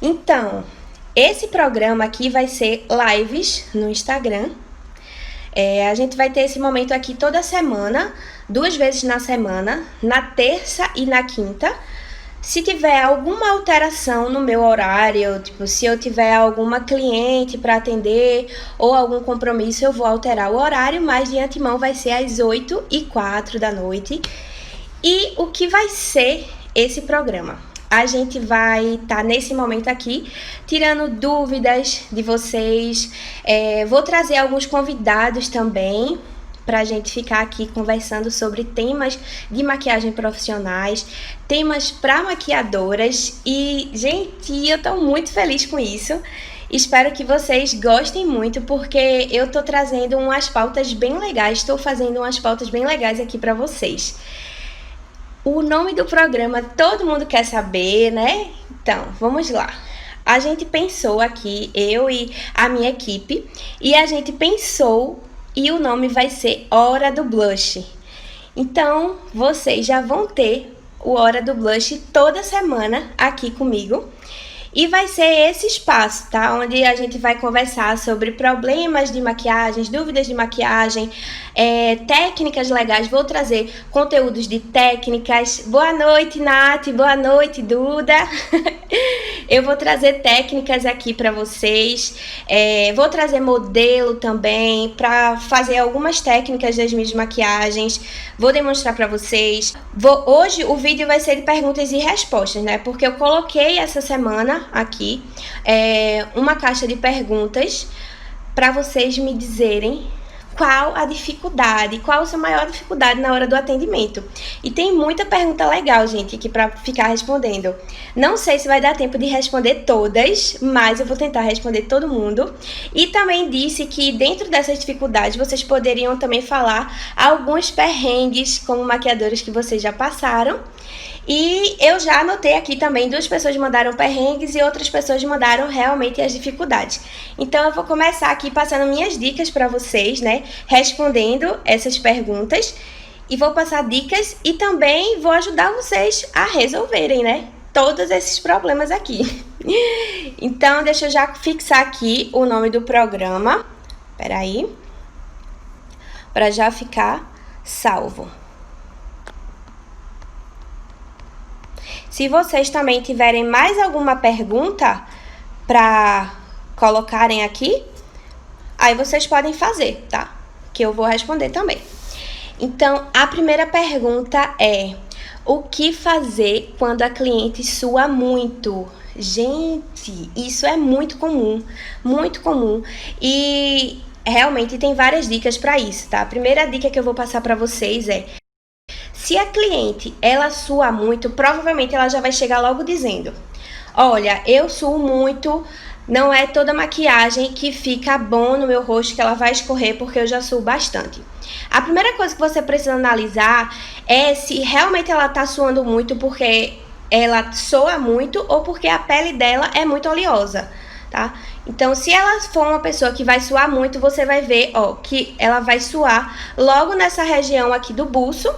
Então, esse programa aqui vai ser lives no Instagram. A gente vai ter esse momento aqui toda semana, 2 vezes na semana, na terça e na quinta. Se tiver alguma alteração no meu horário, tipo, se eu tiver alguma cliente para atender ou algum compromisso, eu vou alterar o horário, mas de antemão vai ser às 8h04 da noite. E o que vai ser esse programa? A gente vai estar nesse momento aqui tirando dúvidas de vocês. Vou trazer alguns convidados também para a gente ficar aqui conversando sobre temas de maquiagem profissionais, temas para maquiadoras. E, gente, eu tô muito feliz com isso. Espero que vocês gostem muito, porque eu tô trazendo umas pautas bem legais, estou fazendo umas pautas bem legais aqui para vocês. O nome do programa todo mundo quer saber, né? Então, vamos lá. A gente pensou aqui, eu e a minha equipe, e a gente pensou e o nome vai ser Hora do Blush. Então, vocês já vão ter o Hora do Blush toda semana aqui comigo. E vai ser esse espaço, tá? Onde a gente vai conversar sobre problemas de maquiagem, dúvidas de maquiagem, técnicas legais. Vou trazer conteúdos de técnicas. Boa noite, Nath. Boa noite, Duda. Eu vou trazer técnicas aqui para vocês. Vou trazer modelo também para fazer algumas técnicas das minhas maquiagens. Vou demonstrar para vocês. Hoje o vídeo vai ser de perguntas e respostas, né? Porque eu coloquei essa semana aqui uma caixa de perguntas para vocês me dizerem qual a dificuldade, qual a sua maior dificuldade na hora do atendimento. E tem muita pergunta legal, gente, aqui para ficar respondendo. Não sei se vai dar tempo de responder todas, mas eu vou tentar responder todo mundo. E também disse que dentro dessas dificuldades vocês poderiam também falar alguns perrengues como maquiadores que vocês já passaram. E eu já anotei aqui também, 2 pessoas mandaram perrengues e outras pessoas mandaram realmente as dificuldades. Então eu vou começar aqui passando minhas dicas para vocês, né? Respondendo essas perguntas. E vou passar dicas e também vou ajudar vocês a resolverem, né? Todos esses problemas aqui. Então deixa eu já fixar aqui o nome do programa. Peraí. Para já ficar salvo. Se vocês também tiverem mais alguma pergunta para colocarem aqui, aí vocês podem fazer, tá? Que eu vou responder também. Então, a primeira pergunta é: o que fazer quando a cliente sua muito? Gente, isso é muito comum, muito comum. E realmente tem várias dicas para isso, tá? A primeira dica que eu vou passar para vocês é: se a cliente, ela sua muito, provavelmente ela já vai chegar logo dizendo: olha, eu suo muito, não é toda maquiagem que fica bom no meu rosto que ela vai escorrer, porque eu já suo bastante. A primeira coisa que você precisa analisar é se realmente ela tá suando muito porque ela soa muito ou porque a pele dela é muito oleosa, tá? Então, se ela for uma pessoa que vai suar muito, você vai ver, ó, que ela vai suar logo nessa região aqui do buço.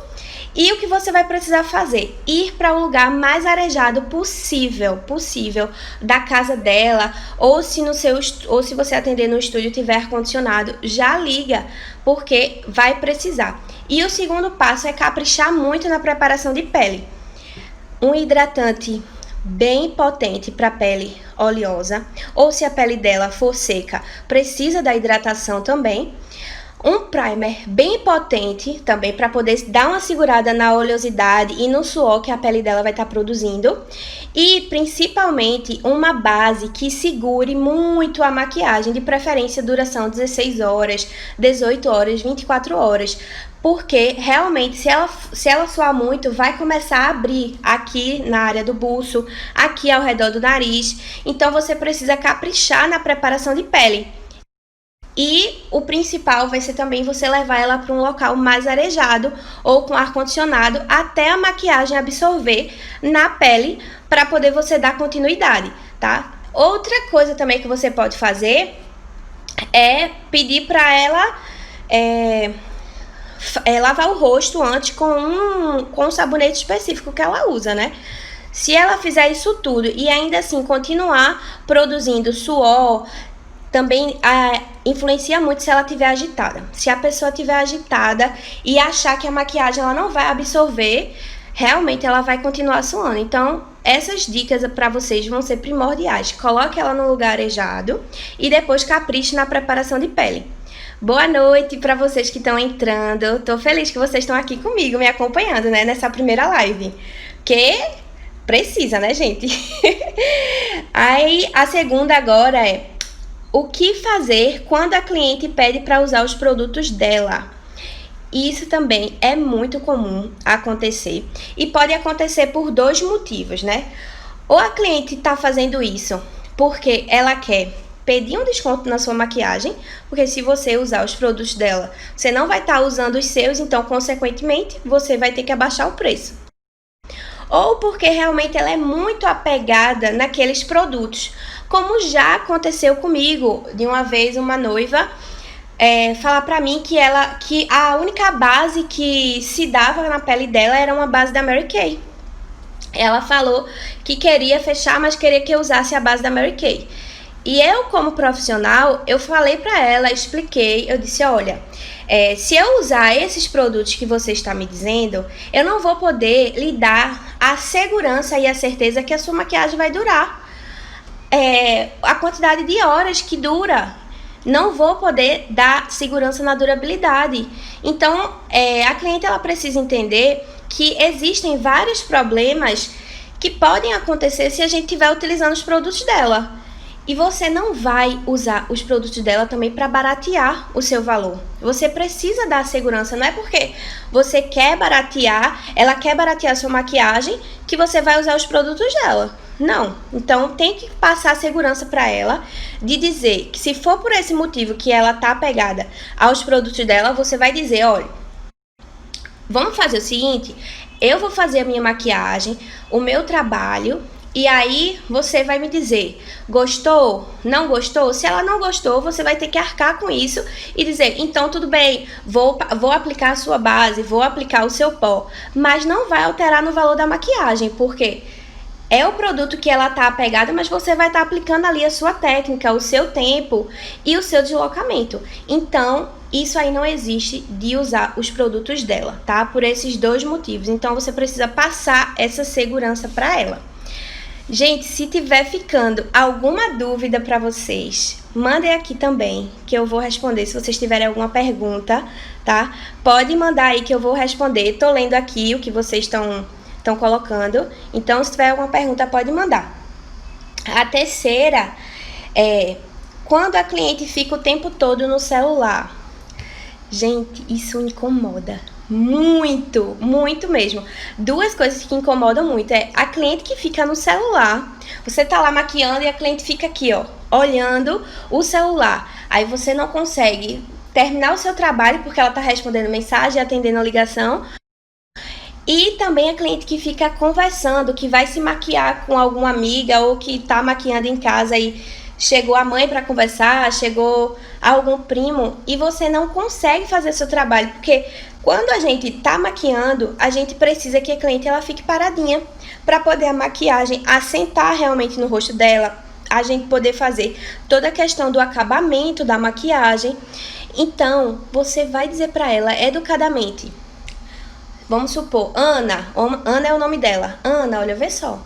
E o que você vai precisar fazer? Ir para o lugar mais arejado possível da casa dela, ou se você atender no estúdio tiver ar-condicionado, já liga, porque vai precisar. E o segundo passo é caprichar muito na preparação de pele. Um hidratante bem potente para pele oleosa, ou se a pele dela for seca, precisa da hidratação também. Um primer bem potente também para poder dar uma segurada na oleosidade e no suor que a pele dela vai estar produzindo. E principalmente uma base que segure muito a maquiagem, de preferência duração 16 horas, 18 horas, 24 horas. Porque realmente se ela suar muito, vai começar a abrir aqui na área do buço, aqui ao redor do nariz. Então você precisa caprichar na preparação de pele. E o principal vai ser também você levar ela para um local mais arejado ou com ar-condicionado até a maquiagem absorver na pele para poder você dar continuidade, tá? Outra coisa também que você pode fazer é pedir para ela lavar o rosto antes com um sabonete específico que ela usa, né? Se ela fizer isso tudo e ainda assim continuar produzindo suor, também influencia muito se ela estiver agitada. Se a pessoa estiver agitada e achar que a maquiagem ela não vai absorver, realmente ela vai continuar suando. Então, essas dicas para vocês vão ser primordiais. Coloque ela no lugar arejado e depois capriche na preparação de pele. Boa noite para vocês que estão entrando. Tô feliz que vocês estão aqui comigo, me acompanhando, né, nessa primeira live. Que precisa, né, gente? Aí, a segunda agora é: o que fazer quando a cliente pede para usar os produtos dela? Isso também é muito comum acontecer e pode acontecer por dois motivos, né? Ou a cliente está fazendo isso porque ela quer pedir um desconto na sua maquiagem, porque se você usar os produtos dela, você não vai estar usando os seus, então, consequentemente, você vai ter que abaixar o preço. Ou porque realmente ela é muito apegada naqueles produtos, como já aconteceu comigo. De uma vez, uma noiva falar pra mim que a única base que se dava na pele dela era uma base da Mary Kay. Ela falou que queria fechar, mas queria que eu usasse a base da Mary Kay. E eu, como profissional, eu falei pra ela, expliquei, eu disse: olha, se eu usar esses produtos que você está me dizendo, eu não vou poder lhe dar a segurança e a certeza que a sua maquiagem vai durar. A quantidade de horas que dura, não vou poder dar segurança na durabilidade. Então, a cliente ela precisa entender que existem vários problemas que podem acontecer se a gente estiver utilizando os produtos dela. E você não vai usar os produtos dela também para baratear o seu valor. Você precisa dar segurança. Não é porque você quer baratear, ela quer baratear a sua maquiagem, que você vai usar os produtos dela. Não. Então, tem que passar segurança para ela de dizer que se for por esse motivo que ela tá apegada aos produtos dela, você vai dizer: olha, vamos fazer o seguinte, eu vou fazer a minha maquiagem, o meu trabalho, e aí você vai me dizer, gostou? Não gostou? Se ela não gostou, você vai ter que arcar com isso e dizer, então tudo bem, vou aplicar a sua base, vou aplicar o seu pó, mas não vai alterar no valor da maquiagem, porque é o produto que ela tá apegada, mas você vai estar aplicando ali a sua técnica, o seu tempo e o seu deslocamento. Então, isso aí não existe de usar os produtos dela, tá? Por esses dois motivos. Então, você precisa passar essa segurança para ela. Gente, se tiver ficando alguma dúvida para vocês, mandem aqui também, que eu vou responder. Se vocês tiverem alguma pergunta, tá? Pode mandar aí que eu vou responder. Tô lendo aqui o que vocês estão colocando. Então, se tiver alguma pergunta, pode mandar. A terceira é quando a cliente fica o tempo todo no celular. Gente, isso incomoda muito, muito mesmo. Duas coisas que incomodam muito é a cliente que fica no celular. Você tá lá maquiando e a cliente fica aqui, ó, olhando o celular. Aí você não consegue terminar o seu trabalho porque ela tá respondendo mensagem, atendendo a ligação. E também a cliente que fica conversando, que vai se maquiar com alguma amiga ou que tá maquiando em casa e chegou a mãe para conversar, chegou algum primo e você não consegue fazer seu trabalho, porque quando a gente tá maquiando, a gente precisa que a cliente ela fique paradinha para poder a maquiagem assentar realmente no rosto dela, a gente poder fazer toda a questão do acabamento da maquiagem. Então, você vai dizer para ela educadamente. Vamos supor, Ana é o nome dela. Ana, olha, vê só.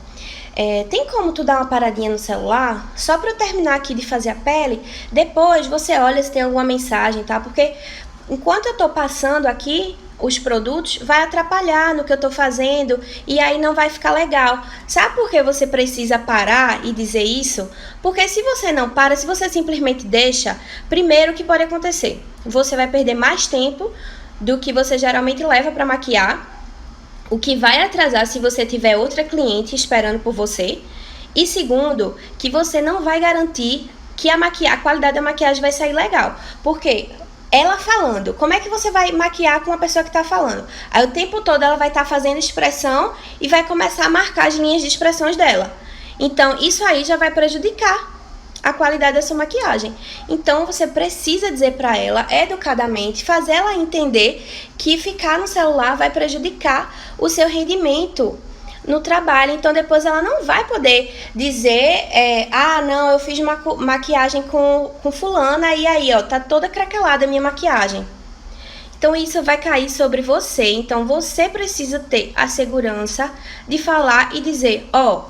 Tem como tu dar uma paradinha no celular? Só para eu terminar aqui de fazer a pele, depois você olha se tem alguma mensagem, tá? Porque enquanto eu tô passando aqui os produtos, vai atrapalhar no que eu tô fazendo e aí não vai ficar legal. Sabe por que você precisa parar e dizer isso? Porque se você não para, se você simplesmente deixa, primeiro o que pode acontecer? Você vai perder mais tempo do que você geralmente leva para maquiar, o que vai atrasar se você tiver outra cliente esperando por você. E segundo, que você não vai garantir que a qualidade da maquiagem vai sair legal. Porque ela falando, como é que você vai maquiar com uma pessoa que está falando? Aí o tempo todo ela vai estar fazendo expressão e vai começar a marcar as linhas de expressões dela. Então isso aí já vai prejudicar a qualidade da sua maquiagem. Então você precisa dizer para ela educadamente, fazer ela entender que ficar no celular vai prejudicar o seu rendimento no trabalho. Então depois ela não vai poder dizer, ah, não, eu fiz maquiagem com fulana e aí, ó, tá toda craquelada a minha maquiagem. Então isso vai cair sobre você. Então você precisa ter a segurança de falar e dizer, ó,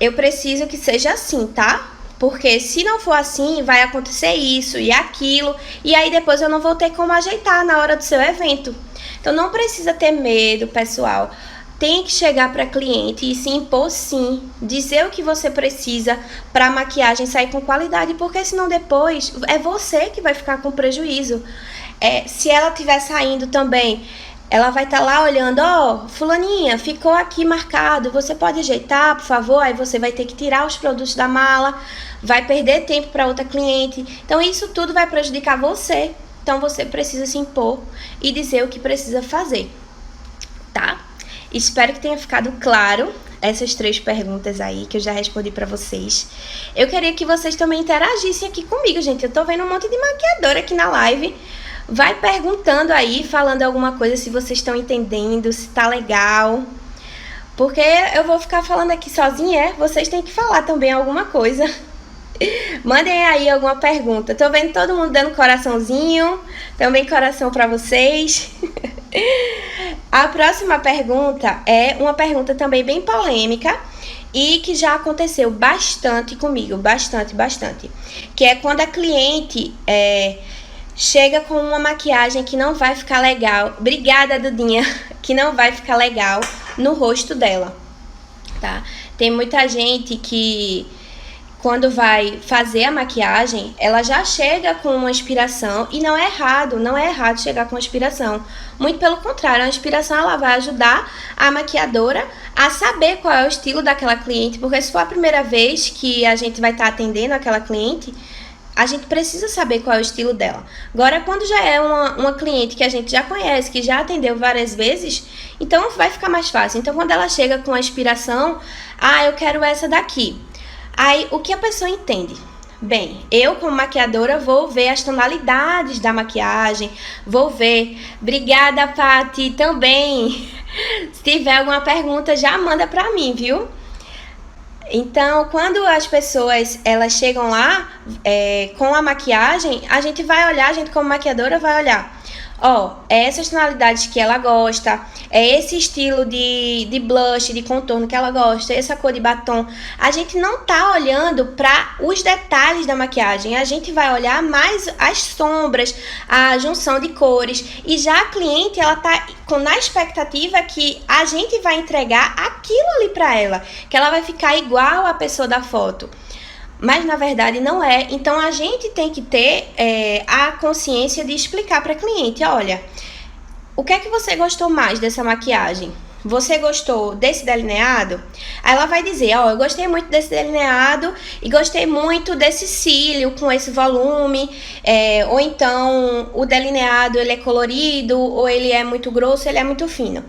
eu preciso que seja assim, tá? Porque se não for assim, vai acontecer isso e aquilo, e aí depois eu não vou ter como ajeitar na hora do seu evento. Então não precisa ter medo, pessoal. Tem que chegar para cliente e se impor sim, dizer o que você precisa para a maquiagem sair com qualidade, porque senão depois é você que vai ficar com prejuízo. Se ela estiver saindo também, ela vai estar lá olhando, ó, fulaninha, ficou aqui marcado, você pode ajeitar, por favor? Aí você vai ter que tirar os produtos da mala, vai perder tempo para outra cliente. Então isso tudo vai prejudicar você. Então você precisa se impor e dizer o que precisa fazer, tá? Espero que tenha ficado claro essas 3 perguntas aí que eu já respondi para vocês. Eu queria que vocês também interagissem aqui comigo, gente. Eu tô vendo um monte de maquiadora aqui na live. Vai perguntando aí, falando alguma coisa, se vocês estão entendendo, se tá legal. Porque eu vou ficar falando aqui sozinha, vocês têm que falar também alguma coisa. Mandem aí alguma pergunta. Tô vendo todo mundo dando coraçãozinho. Também coração pra vocês. A próxima pergunta é uma pergunta também bem polêmica e que já aconteceu bastante comigo. Bastante. Que é quando a cliente chega com uma maquiagem que não vai ficar legal. Obrigada, Dudinha. Que não vai ficar legal no rosto dela, tá? Tem muita gente que, quando vai fazer a maquiagem, ela já chega com uma inspiração, e não é errado chegar com uma inspiração. Muito pelo contrário, a inspiração ela vai ajudar a maquiadora a saber qual é o estilo daquela cliente, porque se for a primeira vez que a gente vai estar atendendo aquela cliente, a gente precisa saber qual é o estilo dela. Agora, quando já é uma cliente que a gente já conhece, que já atendeu várias vezes, então vai ficar mais fácil. Então, quando ela chega com a inspiração, ah, eu quero essa daqui. Aí, o que a pessoa entende? Bem, eu como maquiadora vou ver as tonalidades da maquiagem, vou ver. Obrigada, Paty, também. Se tiver alguma pergunta, já manda pra mim, viu? Então, quando as pessoas elas chegam lá com a maquiagem, a gente vai olhar, a gente como maquiadora vai olhar, ó, essas tonalidades que ela gosta, esse estilo de blush, de contorno que ela gosta, essa cor de batom. A gente não tá olhando para os detalhes da maquiagem, a gente vai olhar mais as sombras, a junção de cores. E já a cliente, ela tá na expectativa que a gente vai entregar aquilo ali para ela, que ela vai ficar igual a pessoa da foto. Mas na verdade não é. Então a gente tem que ter a consciência de explicar para a cliente, olha, o que é que você gostou mais dessa maquiagem? Você gostou desse delineado? Aí ela vai dizer, ó, eu gostei muito desse delineado e gostei muito desse cílio com esse volume, ou então o delineado ele é colorido, ou ele é muito grosso, ele é muito fino.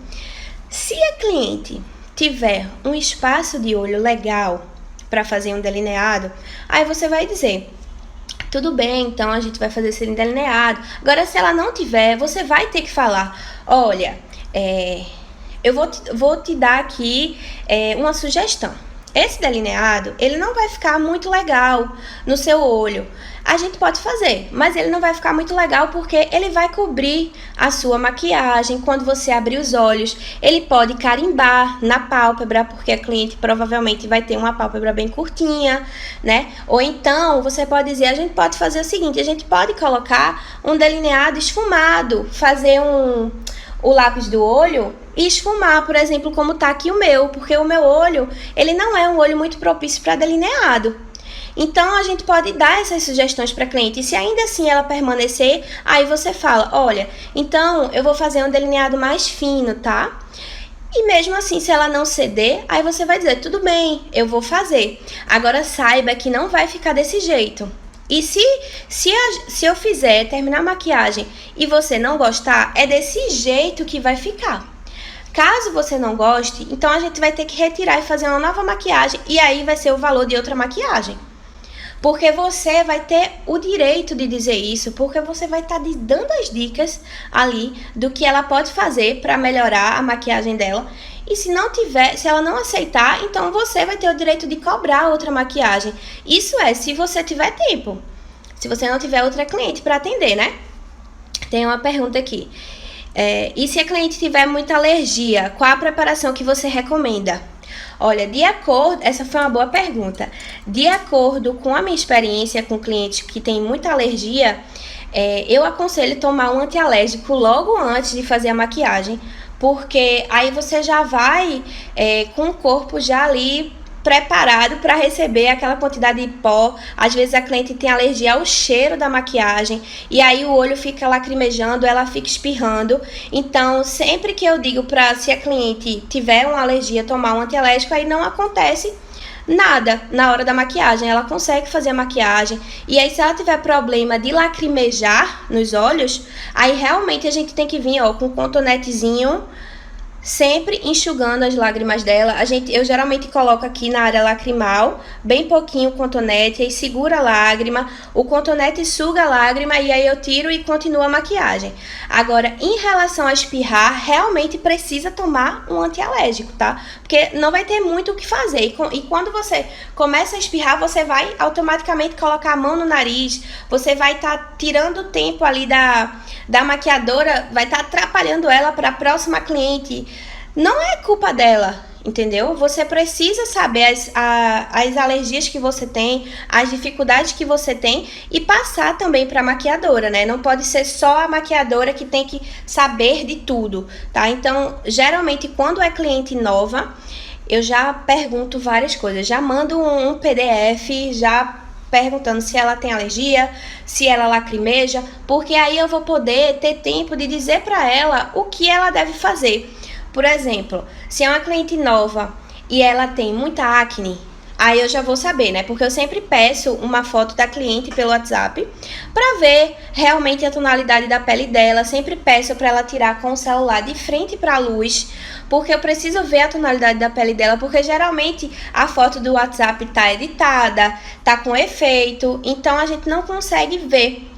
Se a cliente tiver um espaço de olho legal para fazer um delineado, aí você vai dizer, tudo bem, então a gente vai fazer esse delineado. Agora, se ela não tiver, você vai ter que falar, olha, eu vou te dar aqui uma sugestão. Esse delineado, ele não vai ficar muito legal no seu olho. A gente pode fazer, mas ele não vai ficar muito legal porque ele vai cobrir a sua maquiagem quando você abrir os olhos. Ele pode carimbar na pálpebra, porque a cliente provavelmente vai ter uma pálpebra bem curtinha, né? Ou então, você pode dizer, a gente pode fazer o seguinte, a gente pode colocar um delineado esfumado, fazer o lápis do olho e esfumar, por exemplo, como tá aqui o meu, porque o meu olho, ele não é um olho muito propício para delineado. Então, a gente pode dar essas sugestões para a cliente, e se ainda assim ela permanecer, aí você fala, olha, então eu vou fazer um delineado mais fino, tá? E mesmo assim, se ela não ceder, aí você vai dizer, tudo bem, eu vou fazer. Agora saiba que não vai ficar desse jeito. E se eu fizer, terminar a maquiagem e você não gostar, é desse jeito que vai ficar. Caso você não goste, então a gente vai ter que retirar e fazer uma nova maquiagem, e aí vai ser o valor de outra maquiagem. Porque você vai ter o direito de dizer isso, porque você vai estar dando as dicas ali do que ela pode fazer para melhorar a maquiagem dela. E se não tiver, se ela não aceitar, então você vai ter o direito de cobrar outra maquiagem. Isso é, se você tiver tempo. Se você não tiver outra cliente para atender, né? Tem uma pergunta aqui. E se a cliente tiver muita alergia, qual a preparação que você recomenda? Olha, essa foi uma boa pergunta. De acordo com a minha experiência com clientes que têm muita alergia, eu aconselho tomar um antialérgico logo antes de fazer a maquiagem, porque aí você já vai com o corpo já ali preparado para receber aquela quantidade de pó. Às vezes a cliente tem alergia ao cheiro da maquiagem e aí o olho fica lacrimejando, ela fica espirrando. Então, sempre que eu digo para, se a cliente tiver uma alergia, tomar um antialérgico, aí não acontece nada na hora da maquiagem, ela consegue fazer a maquiagem. E aí, se ela tiver problema de lacrimejar nos olhos, aí realmente a gente tem que vir com um cotonetezinho, sempre enxugando as lágrimas dela. Eu geralmente coloco aqui na área lacrimal, bem pouquinho o cotonete, aí segura a lágrima, o cotonete suga a lágrima e aí eu tiro e continuo a maquiagem. Agora, em relação a espirrar, realmente precisa tomar um antialérgico, tá? Porque não vai ter muito o que fazer. E quando você começa a espirrar, você vai automaticamente colocar a mão no nariz, você vai estar tirando o tempo ali da maquiadora, vai estar atrapalhando ela para a próxima cliente. Não é culpa dela, entendeu? Você precisa saber as alergias que você tem, as dificuldades que você tem e passar também para a maquiadora, né? Não pode ser só a maquiadora que tem que saber de tudo, tá? Então, geralmente, quando é cliente nova, eu já pergunto várias coisas. Já mando um PDF, já perguntando se ela tem alergia, se ela lacrimeja, porque aí eu vou poder ter tempo de dizer para ela o que ela deve fazer. Por exemplo, se é uma cliente nova e ela tem muita acne, aí eu já vou saber, né? Porque eu sempre peço uma foto da cliente pelo WhatsApp para ver realmente a tonalidade da pele dela. Sempre peço para ela tirar com o celular de frente para a luz, porque eu preciso ver a tonalidade da pele dela, porque geralmente a foto do WhatsApp tá editada, tá com efeito, então a gente não consegue ver.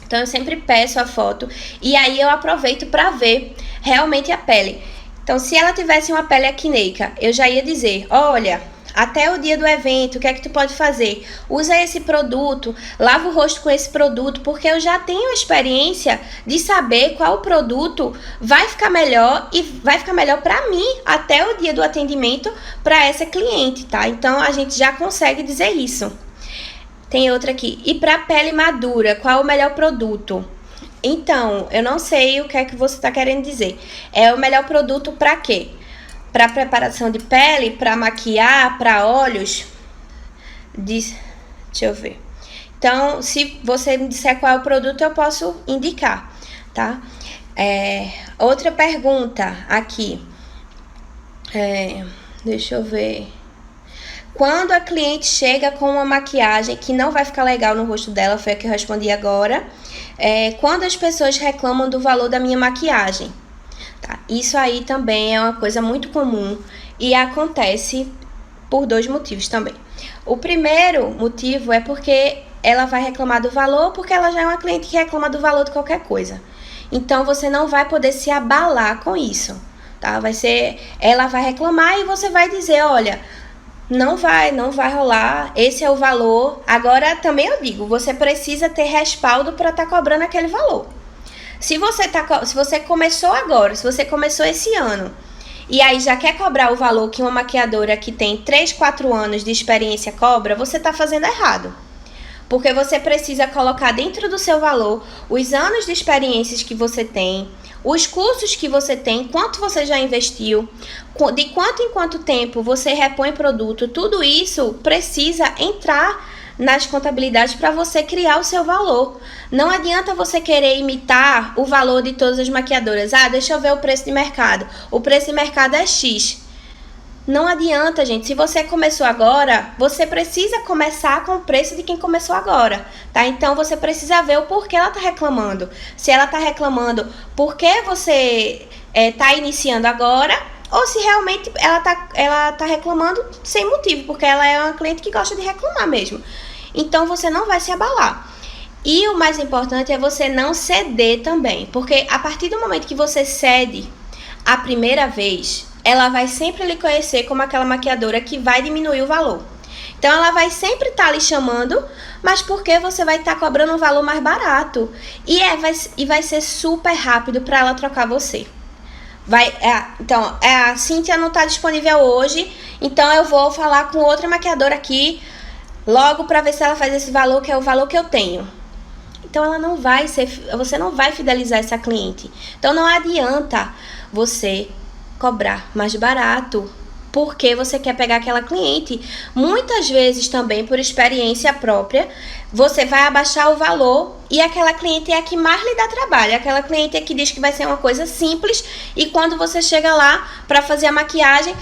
Então eu sempre peço a foto e aí eu aproveito para ver realmente a pele. Então, se ela tivesse uma pele acneica, eu já ia dizer, olha, até o dia do evento, o que é que tu pode fazer? Usa esse produto, lava o rosto com esse produto, porque eu já tenho a experiência de saber qual produto vai ficar melhor e vai ficar melhor para mim até o dia do atendimento para essa cliente, tá? Então, a gente já consegue dizer isso. Tem outra aqui. E para pele madura, qual é o melhor produto? Então, eu não sei o que é que você está querendo dizer. É o melhor produto para quê? Para preparação de pele, para maquiar, para olhos? Deixa eu ver. Então, se você me disser qual é o produto, eu posso indicar, tá? Outra pergunta aqui. Deixa eu ver. Quando a cliente chega com uma maquiagem que não vai ficar legal no rosto dela, foi a que eu respondi agora. Quando as pessoas reclamam do valor da minha maquiagem, tá? Isso aí também é uma coisa muito comum e acontece por 2 motivos também. O primeiro motivo é porque ela vai reclamar do valor, porque ela já é uma cliente que reclama do valor de qualquer coisa. Então, você não vai poder se abalar com isso, tá? Ela vai reclamar e você vai dizer, olha, não vai rolar, esse é o valor. Agora, também eu digo, você precisa ter respaldo para estar cobrando aquele valor. Se você começou agora, se você começou esse ano, e aí já quer cobrar o valor que uma maquiadora que tem 3, 4 anos de experiência cobra, você está fazendo errado. Porque você precisa colocar dentro do seu valor os anos de experiências que você tem, os cursos que você tem, quanto você já investiu, de quanto em quanto tempo você repõe produto, tudo isso precisa entrar nas contabilidades para você criar o seu valor. Não adianta você querer imitar o valor de todas as maquiadoras. Deixa eu ver o preço de mercado. O preço de mercado é X. Não adianta, gente. Se você começou agora, você precisa começar com o preço de quem começou agora, tá? Então, você precisa ver o porquê ela tá reclamando. Se ela tá reclamando porque você tá iniciando agora, ou se realmente ela tá reclamando sem motivo, porque ela é uma cliente que gosta de reclamar mesmo. Então, você não vai se abalar. E o mais importante é você não ceder também, porque a partir do momento que você cede a primeira vez, ela vai sempre lhe conhecer como aquela maquiadora que vai diminuir o valor. Então, ela vai sempre estar lhe chamando, mas porque você vai estar cobrando um valor mais barato. E vai ser super rápido para ela trocar você. Então, a Cíntia não está disponível hoje, então eu vou falar com outra maquiadora aqui, logo para ver se ela faz esse valor, que é o valor que eu tenho. Então, você não vai fidelizar essa cliente. Então, não adianta você cobrar mais barato porque você quer pegar aquela cliente. Muitas vezes também, por experiência própria, você vai abaixar o valor e aquela cliente é a que mais lhe dá trabalho. Aquela cliente é que diz que vai ser uma coisa simples e quando você chega lá para fazer a maquiagem,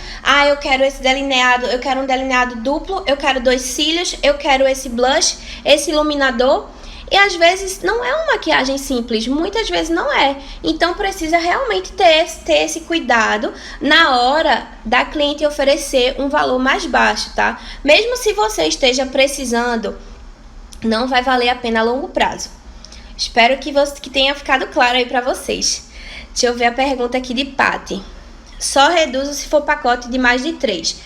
eu quero esse delineado, eu quero um delineado duplo, eu quero 2 cílios, eu quero esse blush, esse iluminador. E às vezes não é uma maquiagem simples, muitas vezes não é. Então precisa realmente ter esse cuidado na hora da cliente oferecer um valor mais baixo, tá? Mesmo se você esteja precisando, não vai valer a pena a longo prazo. Espero que tenha ficado claro aí pra vocês. Deixa eu ver a pergunta aqui de Paty. Só reduzo se for pacote de mais de 3.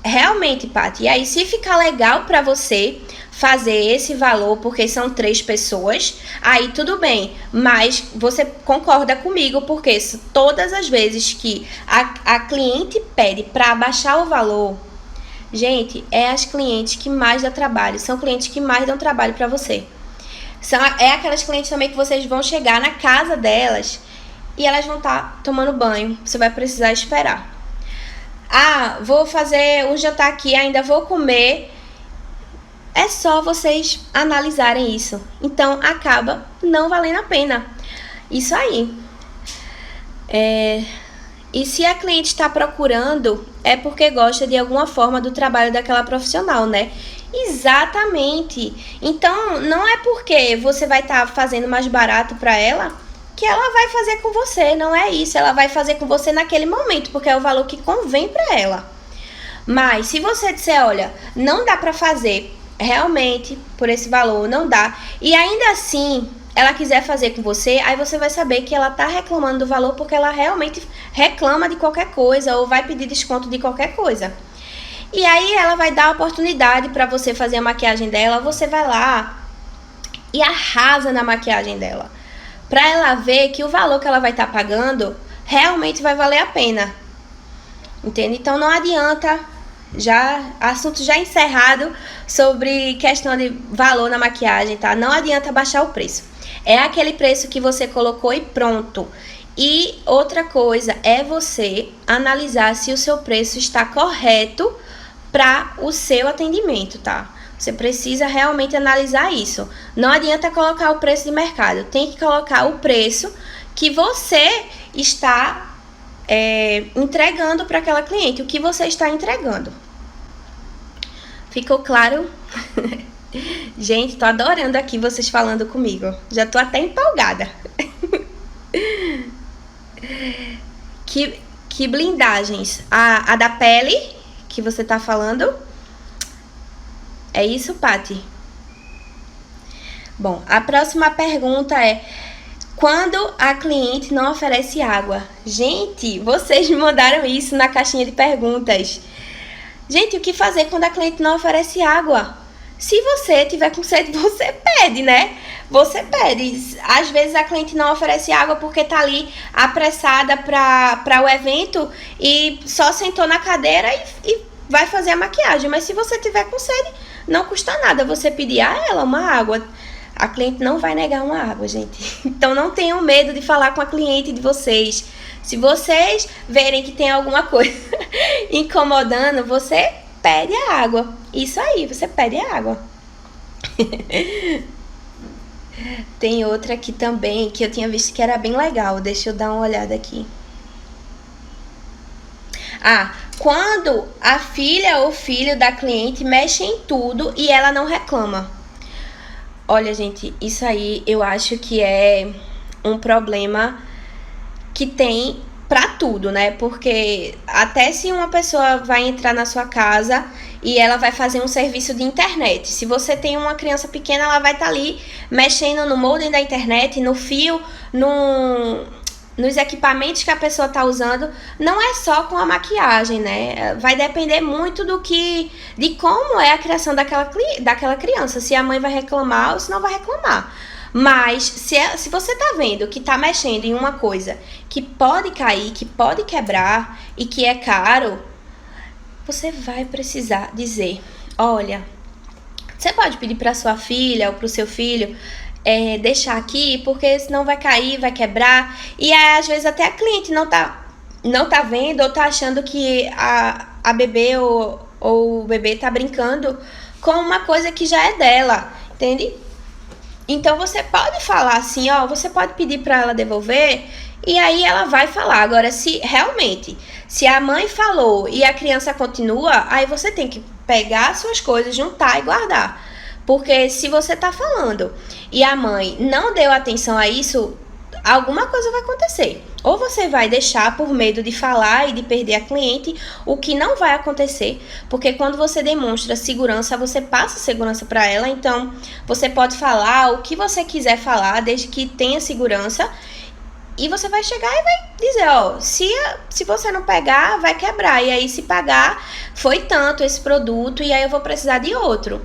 Realmente, Paty, e aí se ficar legal pra você fazer esse valor, porque são 3 pessoas, aí tudo bem, mas você concorda comigo, porque todas as vezes que a cliente pede para abaixar o valor, gente, é as clientes que mais dão trabalho, são clientes que mais dão trabalho para você. É aquelas clientes também que vocês vão chegar na casa delas e elas vão estar tomando banho, você vai precisar esperar. Vou fazer um jantar aqui, ainda vou comer. É só vocês analisarem isso. Então, acaba não valendo a pena. Isso aí. E se a cliente está procurando, é porque gosta de alguma forma do trabalho daquela profissional, né? Exatamente. Então, não é porque você vai estar fazendo mais barato para ela que ela vai fazer com você. Não é isso. Ela vai fazer com você naquele momento, porque é o valor que convém para ela. Mas, se você disser, olha, não dá para fazer realmente por esse valor, não dá, e ainda assim ela quiser fazer com você, aí você vai saber que ela tá reclamando do valor porque ela realmente reclama de qualquer coisa ou vai pedir desconto de qualquer coisa. E aí ela vai dar a oportunidade para você fazer a maquiagem dela, você vai lá e arrasa na maquiagem dela, para ela ver que o valor que ela vai estar pagando realmente vai valer a pena. Entende? Então não adianta. Assunto já encerrado sobre questão de valor na maquiagem, tá? Não adianta baixar o preço. É aquele preço que você colocou e pronto. E outra coisa é você analisar se o seu preço está correto para o seu atendimento, tá? Você precisa realmente analisar isso. Não adianta colocar o preço de mercado. Tem que colocar o preço que você está entregando para aquela cliente, o que você está entregando. Ficou claro? Gente, tô adorando aqui vocês falando comigo. Já tô até empolgada. Que blindagens? A da pele que você tá falando? É isso, Paty? Bom, a próxima pergunta é: quando a cliente não oferece água? Gente, vocês me mandaram isso na caixinha de perguntas. Gente, o que fazer quando a cliente não oferece água? Se você tiver com sede, você pede, né? Você pede. Às vezes a cliente não oferece água porque tá ali apressada para o evento e só sentou na cadeira e vai fazer a maquiagem. Mas se você tiver com sede, não custa nada você pedir a ela uma água. A cliente não vai negar uma água, gente. Então não tenham medo de falar com a cliente de vocês. Se vocês verem que tem alguma coisa incomodando, você pede a água. Isso aí, você pede a água. Tem outra aqui também que eu tinha visto que era bem legal. Deixa eu dar uma olhada aqui. Quando a filha ou filho da cliente mexe em tudo e ela não reclama. Olha, gente, isso aí eu acho que é um problema que tem pra tudo, né? Porque até se uma pessoa vai entrar na sua casa e ela vai fazer um serviço de internet, se você tem uma criança pequena, ela vai estar ali mexendo no modem da internet, no fio, nos equipamentos que a pessoa tá usando, não é só com a maquiagem, né? Vai depender muito de como é a criação daquela criança, se a mãe vai reclamar ou se não vai reclamar. Mas se você tá vendo que tá mexendo em uma coisa que pode cair, que pode quebrar e que é caro, você vai precisar dizer, olha, você pode pedir para sua filha ou para o seu filho deixar aqui, porque senão vai cair, vai quebrar. E aí, às vezes até a cliente não tá vendo ou tá achando que a bebê ou o bebê tá brincando com uma coisa que já é dela, entende? Então você pode falar assim, ó, você pode pedir para ela devolver e aí ela vai falar. Agora, se a mãe falou e a criança continua, aí você tem que pegar suas coisas, juntar e guardar. Porque se você tá falando e a mãe não deu atenção a isso, alguma coisa vai acontecer. Ou você vai deixar por medo de falar e de perder a cliente, o que não vai acontecer, porque quando você demonstra segurança, você passa segurança para ela. Então, você pode falar o que você quiser falar, desde que tenha segurança. E você vai chegar e vai dizer, ó, se você não pegar, vai quebrar. E aí, se pagar, foi tanto esse produto e aí eu vou precisar de outro.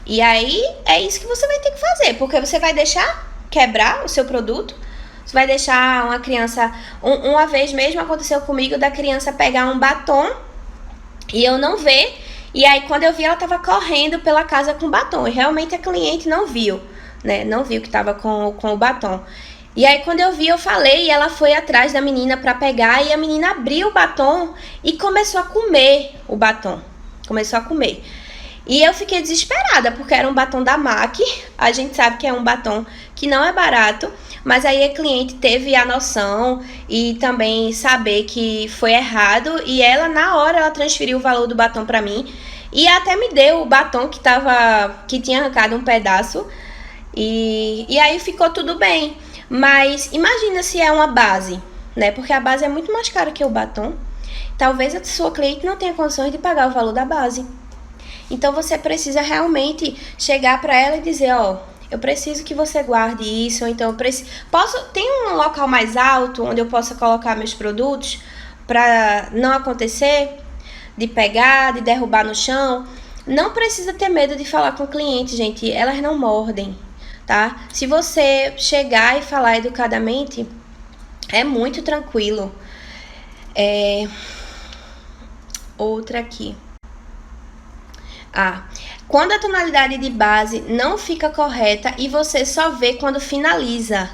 E aí, é isso que você vai ter que fazer, porque você vai deixar quebrar o seu produto, você vai deixar uma criança... Uma vez mesmo aconteceu comigo da criança pegar um batom e eu não ver. E aí, quando eu vi, ela tava correndo pela casa com o batom. E realmente a cliente não viu, né? Não viu que tava com o batom. E aí, quando eu vi, eu falei e ela foi atrás da menina pra pegar. E a menina abriu o batom e começou a comer o batom. Começou a comer. E eu fiquei desesperada, porque era um batom da MAC. A gente sabe que é um batom que não é barato. Mas aí a cliente teve a noção e também saber que foi errado. E ela, na hora, ela transferiu o valor do batom pra mim. E até me deu o batom que tinha arrancado um pedaço. E aí ficou tudo bem. Mas imagina se é uma base, né? Porque a base é muito mais cara que o batom. Talvez a sua cliente não tenha condições de pagar o valor da base. Então você precisa realmente chegar para ela e dizer, ó, eu preciso que você guarde isso, ou então tem um local mais alto onde eu possa colocar meus produtos para não acontecer de pegar, de derrubar no chão. Não precisa ter medo de falar com o cliente, gente, elas não mordem, tá? Se você chegar e falar educadamente, é muito tranquilo. Outra aqui. Quando a tonalidade de base não fica correta e você só vê quando finaliza.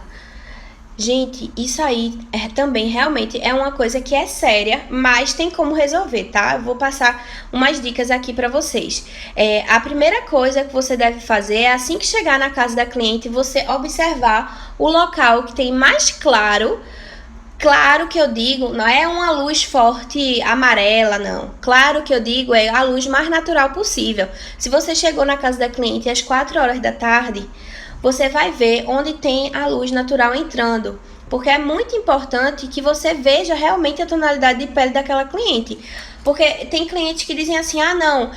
Gente, isso aí também realmente é uma coisa que é séria, mas tem como resolver, tá? Eu vou passar umas dicas aqui pra vocês. A primeira coisa que você deve fazer é, assim que chegar na casa da cliente, você observar o local que tem mais claro. Claro que eu digo, não é uma luz forte amarela, não. Claro que eu digo é a luz mais natural possível. Se você chegou na casa da cliente às 4 horas da tarde, você vai ver onde tem a luz natural entrando. Porque é muito importante que você veja realmente a tonalidade de pele daquela cliente. Porque tem clientes que dizem assim, não,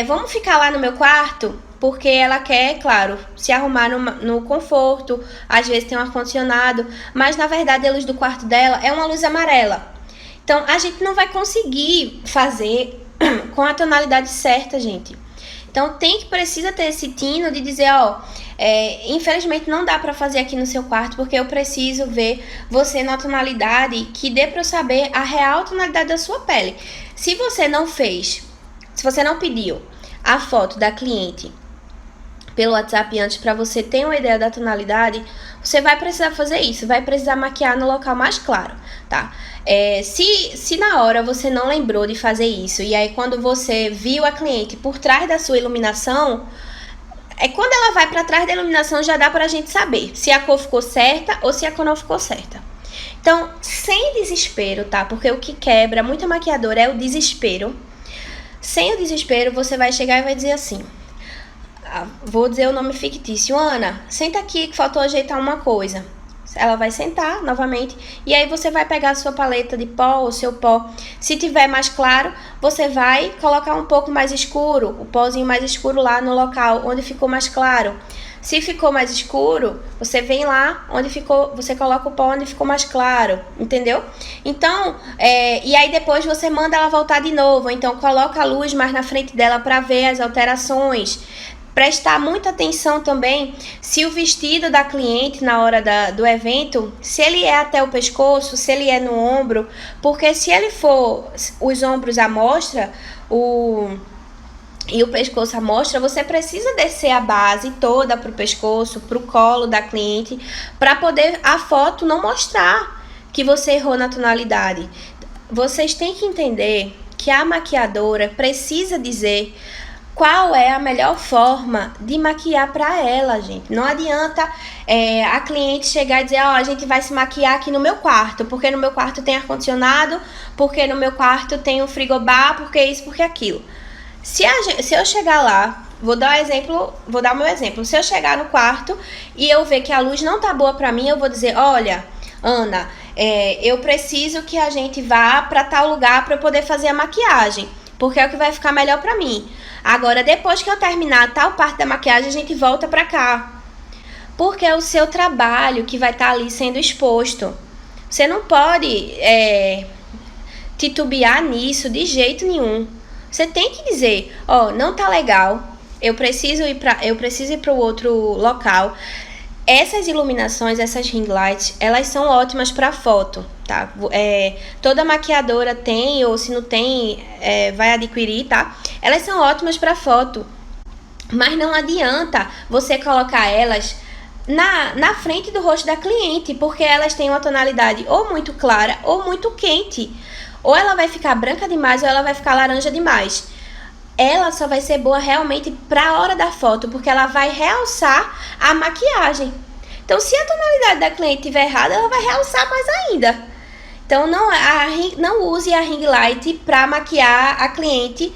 vamos ficar lá no meu quarto? Porque ela quer, claro, se arrumar no conforto, às vezes tem um ar-condicionado, mas na verdade a luz do quarto dela é uma luz amarela. Então a gente não vai conseguir fazer com a tonalidade certa, gente. Então precisa ter esse tino de dizer, infelizmente não dá pra fazer aqui no seu quarto, porque eu preciso ver você na tonalidade que dê pra eu saber a real tonalidade da sua pele. Se você não pediu a foto da cliente pelo WhatsApp antes para você ter uma ideia da tonalidade, você vai precisar fazer isso, vai precisar maquiar no local mais claro, tá? Se na hora você não lembrou de fazer isso, e aí quando você viu a cliente por trás da sua iluminação, quando ela vai para trás da iluminação já dá pra gente saber se a cor ficou certa ou se a cor não ficou certa. Então, sem desespero, tá? Porque o que quebra muita maquiadora é o desespero. Sem o desespero, você vai chegar e vai dizer assim... Vou dizer o nome fictício. Ana, senta aqui que faltou ajeitar uma coisa. ela vai sentar novamente, e aí você vai pegar a sua paleta de pó, o seu pó. Se tiver mais claro, você vai colocar um pouco mais escuro, o pozinho mais escuro lá no local onde ficou mais claro. Se ficou mais escuro, você vem lá onde ficou, você coloca o pó onde ficou mais claro, entendeu? Então, e aí depois você manda ela voltar de novo, então coloca a luz mais na frente dela para ver as alterações. Prestar muita atenção também se o vestido da cliente na hora do evento, se ele é até o pescoço, se ele é no ombro, porque se ele for os ombros à mostra, e o pescoço à mostra, você precisa descer a base toda pro pescoço, pro colo da cliente, para poder a foto não mostrar que você errou na tonalidade. Vocês têm que entender que a maquiadora precisa dizer qual é a melhor forma de maquiar para ela, gente. Não adianta a cliente chegar e dizer, a gente vai se maquiar aqui no meu quarto, porque no meu quarto tem ar-condicionado, porque no meu quarto tem um frigobar, porque isso, porque aquilo. Se eu chegar lá, vou dar o meu exemplo. Se eu chegar no quarto e eu ver que a luz não tá boa para mim, eu vou dizer, olha, Ana, eu preciso que a gente vá para tal lugar para eu poder fazer a maquiagem, porque é o que vai ficar melhor para mim. Agora, depois que eu terminar tal parte da maquiagem, a gente volta pra cá. Porque é o seu trabalho que vai estar ali sendo exposto. Você não pode titubear nisso de jeito nenhum. Você tem que dizer, não tá legal, eu preciso ir para o outro local. Essas iluminações, essas ring lights, elas são ótimas para foto, tá? Toda maquiadora tem, ou se não tem, vai adquirir, tá? Elas são ótimas para foto, mas não adianta você colocar elas na frente do rosto da cliente, porque elas têm uma tonalidade ou muito clara ou muito quente. Ou ela vai ficar branca demais ou ela vai ficar laranja demais. Ela só vai ser boa realmente para a hora da foto, porque ela vai realçar a maquiagem. Então, se a tonalidade da cliente estiver errada, ela vai realçar mais ainda. Então, não use a ring light para maquiar a cliente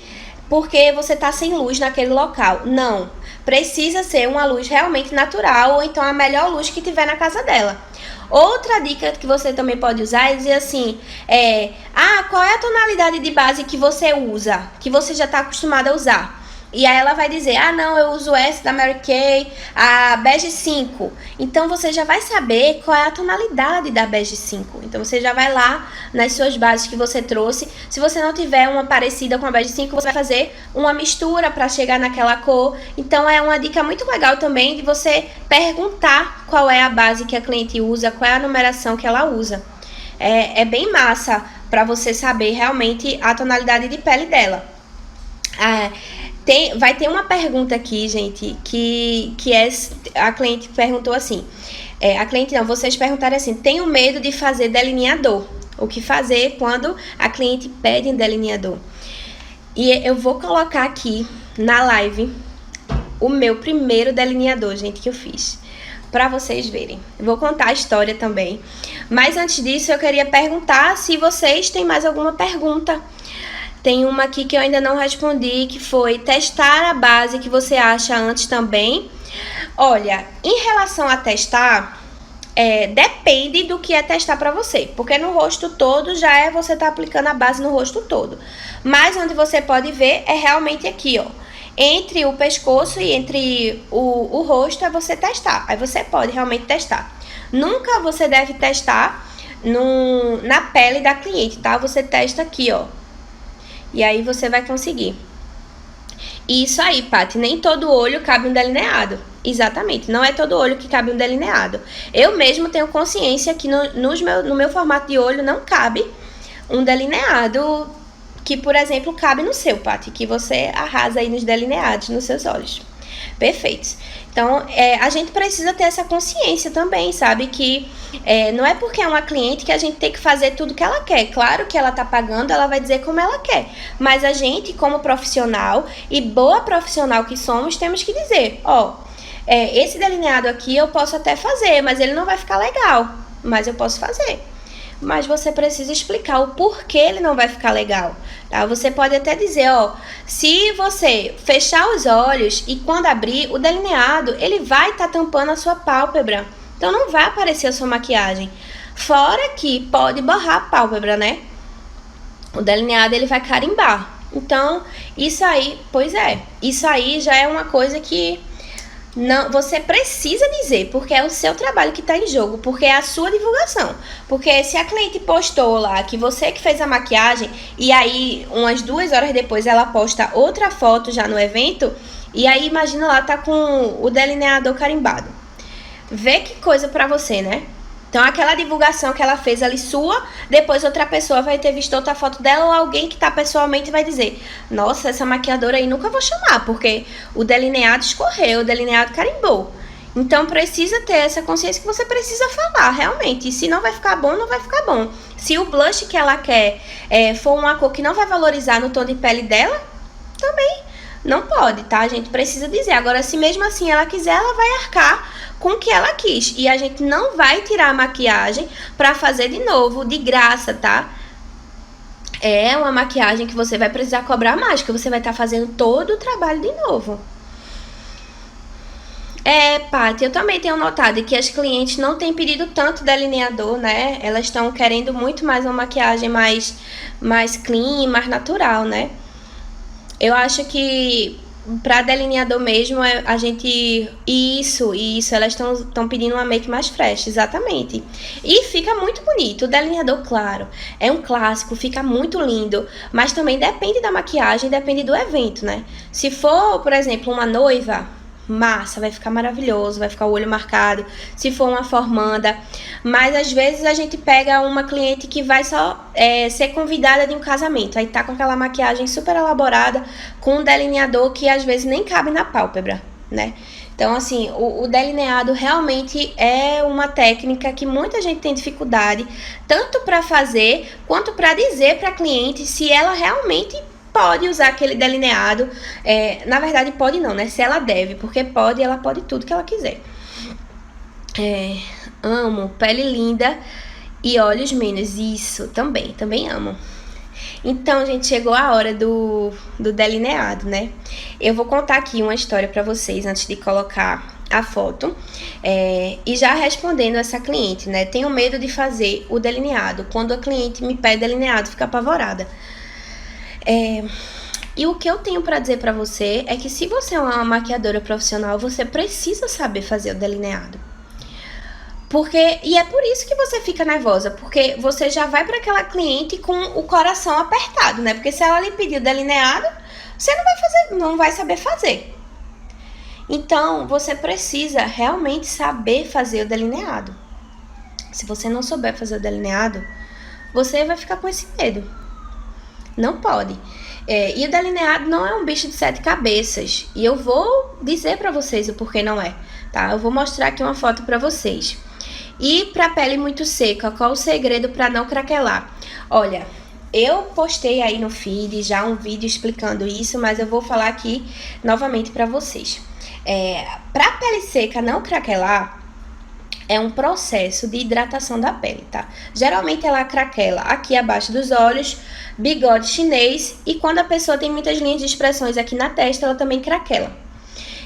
porque você está sem luz naquele local. Não. Precisa ser uma luz realmente natural ou então a melhor luz que tiver na casa dela. Outra dica que você também pode usar é dizer assim, qual é a tonalidade de base que você usa, que você já está acostumada a usar? E aí ela vai dizer, não, eu uso essa da Mary Kay, a bege 5. Então você já vai saber qual é a tonalidade da bege 5. Então você já vai lá nas suas bases que você trouxe. Se você não tiver uma parecida com a bege 5, você vai fazer uma mistura para chegar naquela cor. Então é uma dica muito legal também de você perguntar qual é a base que a cliente usa, qual é a numeração que ela usa. É bem massa para você saber realmente a tonalidade de pele dela. Vai ter uma pergunta aqui, gente, que a cliente perguntou assim, vocês perguntaram assim, tenho medo de fazer delineador, o que fazer quando a cliente pede um delineador? E eu vou colocar aqui na live o meu primeiro delineador, gente, que eu fiz, para vocês verem. Eu vou contar a história também, mas antes disso eu queria perguntar se vocês têm mais alguma pergunta. Tem uma aqui que eu ainda não respondi, que foi testar a base que você acha antes também. Olha, em relação a testar, depende do que é testar para você. Porque no rosto todo já você tá aplicando a base no rosto todo. Mas onde você pode ver é realmente aqui, ó. Entre o pescoço e entre o rosto é você testar. Aí você pode realmente testar. Nunca você deve testar na pele da cliente, tá? Você testa aqui, ó. E aí você vai conseguir. Isso aí, Paty, nem todo olho cabe um delineado. Exatamente, não é todo olho que cabe um delineado. Eu mesmo tenho consciência que no meu formato de olho não cabe um delineado que, por exemplo, cabe no seu, Paty, que você arrasa aí nos delineados nos seus olhos. Perfeitos. Então, a gente precisa ter essa consciência também, sabe? Que não é porque é uma cliente que a gente tem que fazer tudo que ela quer. Claro que ela tá pagando, ela vai dizer como ela quer. Mas a gente, como profissional e boa profissional que somos, temos que dizer, esse delineado aqui eu posso até fazer, mas ele não vai ficar legal. Mas eu posso fazer. Mas você precisa explicar o porquê ele não vai ficar legal, tá? Você pode até dizer, se você fechar os olhos e quando abrir, o delineado, ele vai estar tampando a sua pálpebra, Então não vai aparecer a sua maquiagem. Fora que pode borrar a pálpebra, né? O delineado ele vai carimbar. Então, isso aí, pois é, isso aí já é uma coisa que não, você precisa dizer, porque é o seu trabalho que está em jogo, porque é a sua divulgação. Porque se a cliente postou lá que você que fez a maquiagem, e aí umas 2 horas depois ela posta outra foto já no evento, e aí imagina lá, tá com o delineador carimbado. Vê que coisa pra você, né? Então aquela divulgação que ela fez ali sua, depois outra pessoa vai ter visto outra foto dela ou alguém que tá pessoalmente vai dizer: nossa, essa maquiadora aí nunca vou chamar, porque o delineado escorreu, o delineado carimbou. Então precisa ter essa consciência que você precisa falar, realmente. E se não vai ficar bom, não vai ficar bom. Se o blush que ela quer for uma cor que não vai valorizar no tom de pele dela, também não pode, tá? A gente precisa dizer. Agora, se mesmo assim ela quiser, ela vai arcar com o que ela quis. E a gente não vai tirar a maquiagem pra fazer de novo, de graça, tá? É uma maquiagem que você vai precisar cobrar mais, que você vai estar fazendo todo o trabalho de novo. Paty, eu também tenho notado que as clientes não têm pedido tanto delineador, né? Elas estão querendo muito mais uma maquiagem mais clean, mais natural, né? Eu acho que pra delineador mesmo, a gente... Isso, elas estão pedindo uma make mais fresh, exatamente. E fica muito bonito. O delineador, claro, é um clássico, fica muito lindo. Mas também depende da maquiagem, depende do evento, né? Se for, por exemplo, uma noiva... massa, vai ficar maravilhoso, vai ficar o olho marcado, se for uma formanda. Mas às vezes a gente pega uma cliente que vai só ser convidada de um casamento, aí tá com aquela maquiagem super elaborada, com um delineador que às vezes nem cabe na pálpebra, né? Então, assim, o delineado realmente é uma técnica que muita gente tem dificuldade, tanto para fazer, quanto para dizer para a cliente se ela realmente pode usar aquele delineado. Na verdade, pode não, né? Se ela deve, porque pode, ela pode tudo que ela quiser. Amo, pele linda e olhos menos. Isso, também amo. Então, gente, chegou a hora do delineado, né? Eu vou contar aqui uma história pra vocês antes de colocar a foto. E já respondendo essa cliente, né? Tenho medo de fazer o delineado. Quando a cliente me pede delineado, fica apavorada. E o que eu tenho pra dizer pra você é que se você é uma maquiadora profissional, você precisa saber fazer o delineado. E é por isso que você fica nervosa, porque você já vai pra aquela cliente com o coração apertado, né? Porque se ela lhe pedir o delineado, você não vai saber fazer. Então, você precisa realmente saber fazer o delineado. Se você não souber fazer o delineado, você vai ficar com esse medo. Não pode. E o delineado não é um bicho de 7 cabeças. E eu vou dizer pra vocês o porquê não é, tá? Eu vou mostrar aqui uma foto pra vocês. E pra pele muito seca, qual o segredo pra não craquelar? Olha, eu postei aí no feed já um vídeo explicando isso, mas eu vou falar aqui novamente pra vocês. Pra pele seca não craquelar, é um processo de hidratação da pele, tá? Geralmente ela craquela aqui abaixo dos olhos, bigode chinês, e quando a pessoa tem muitas linhas de expressões aqui na testa, ela também craquela.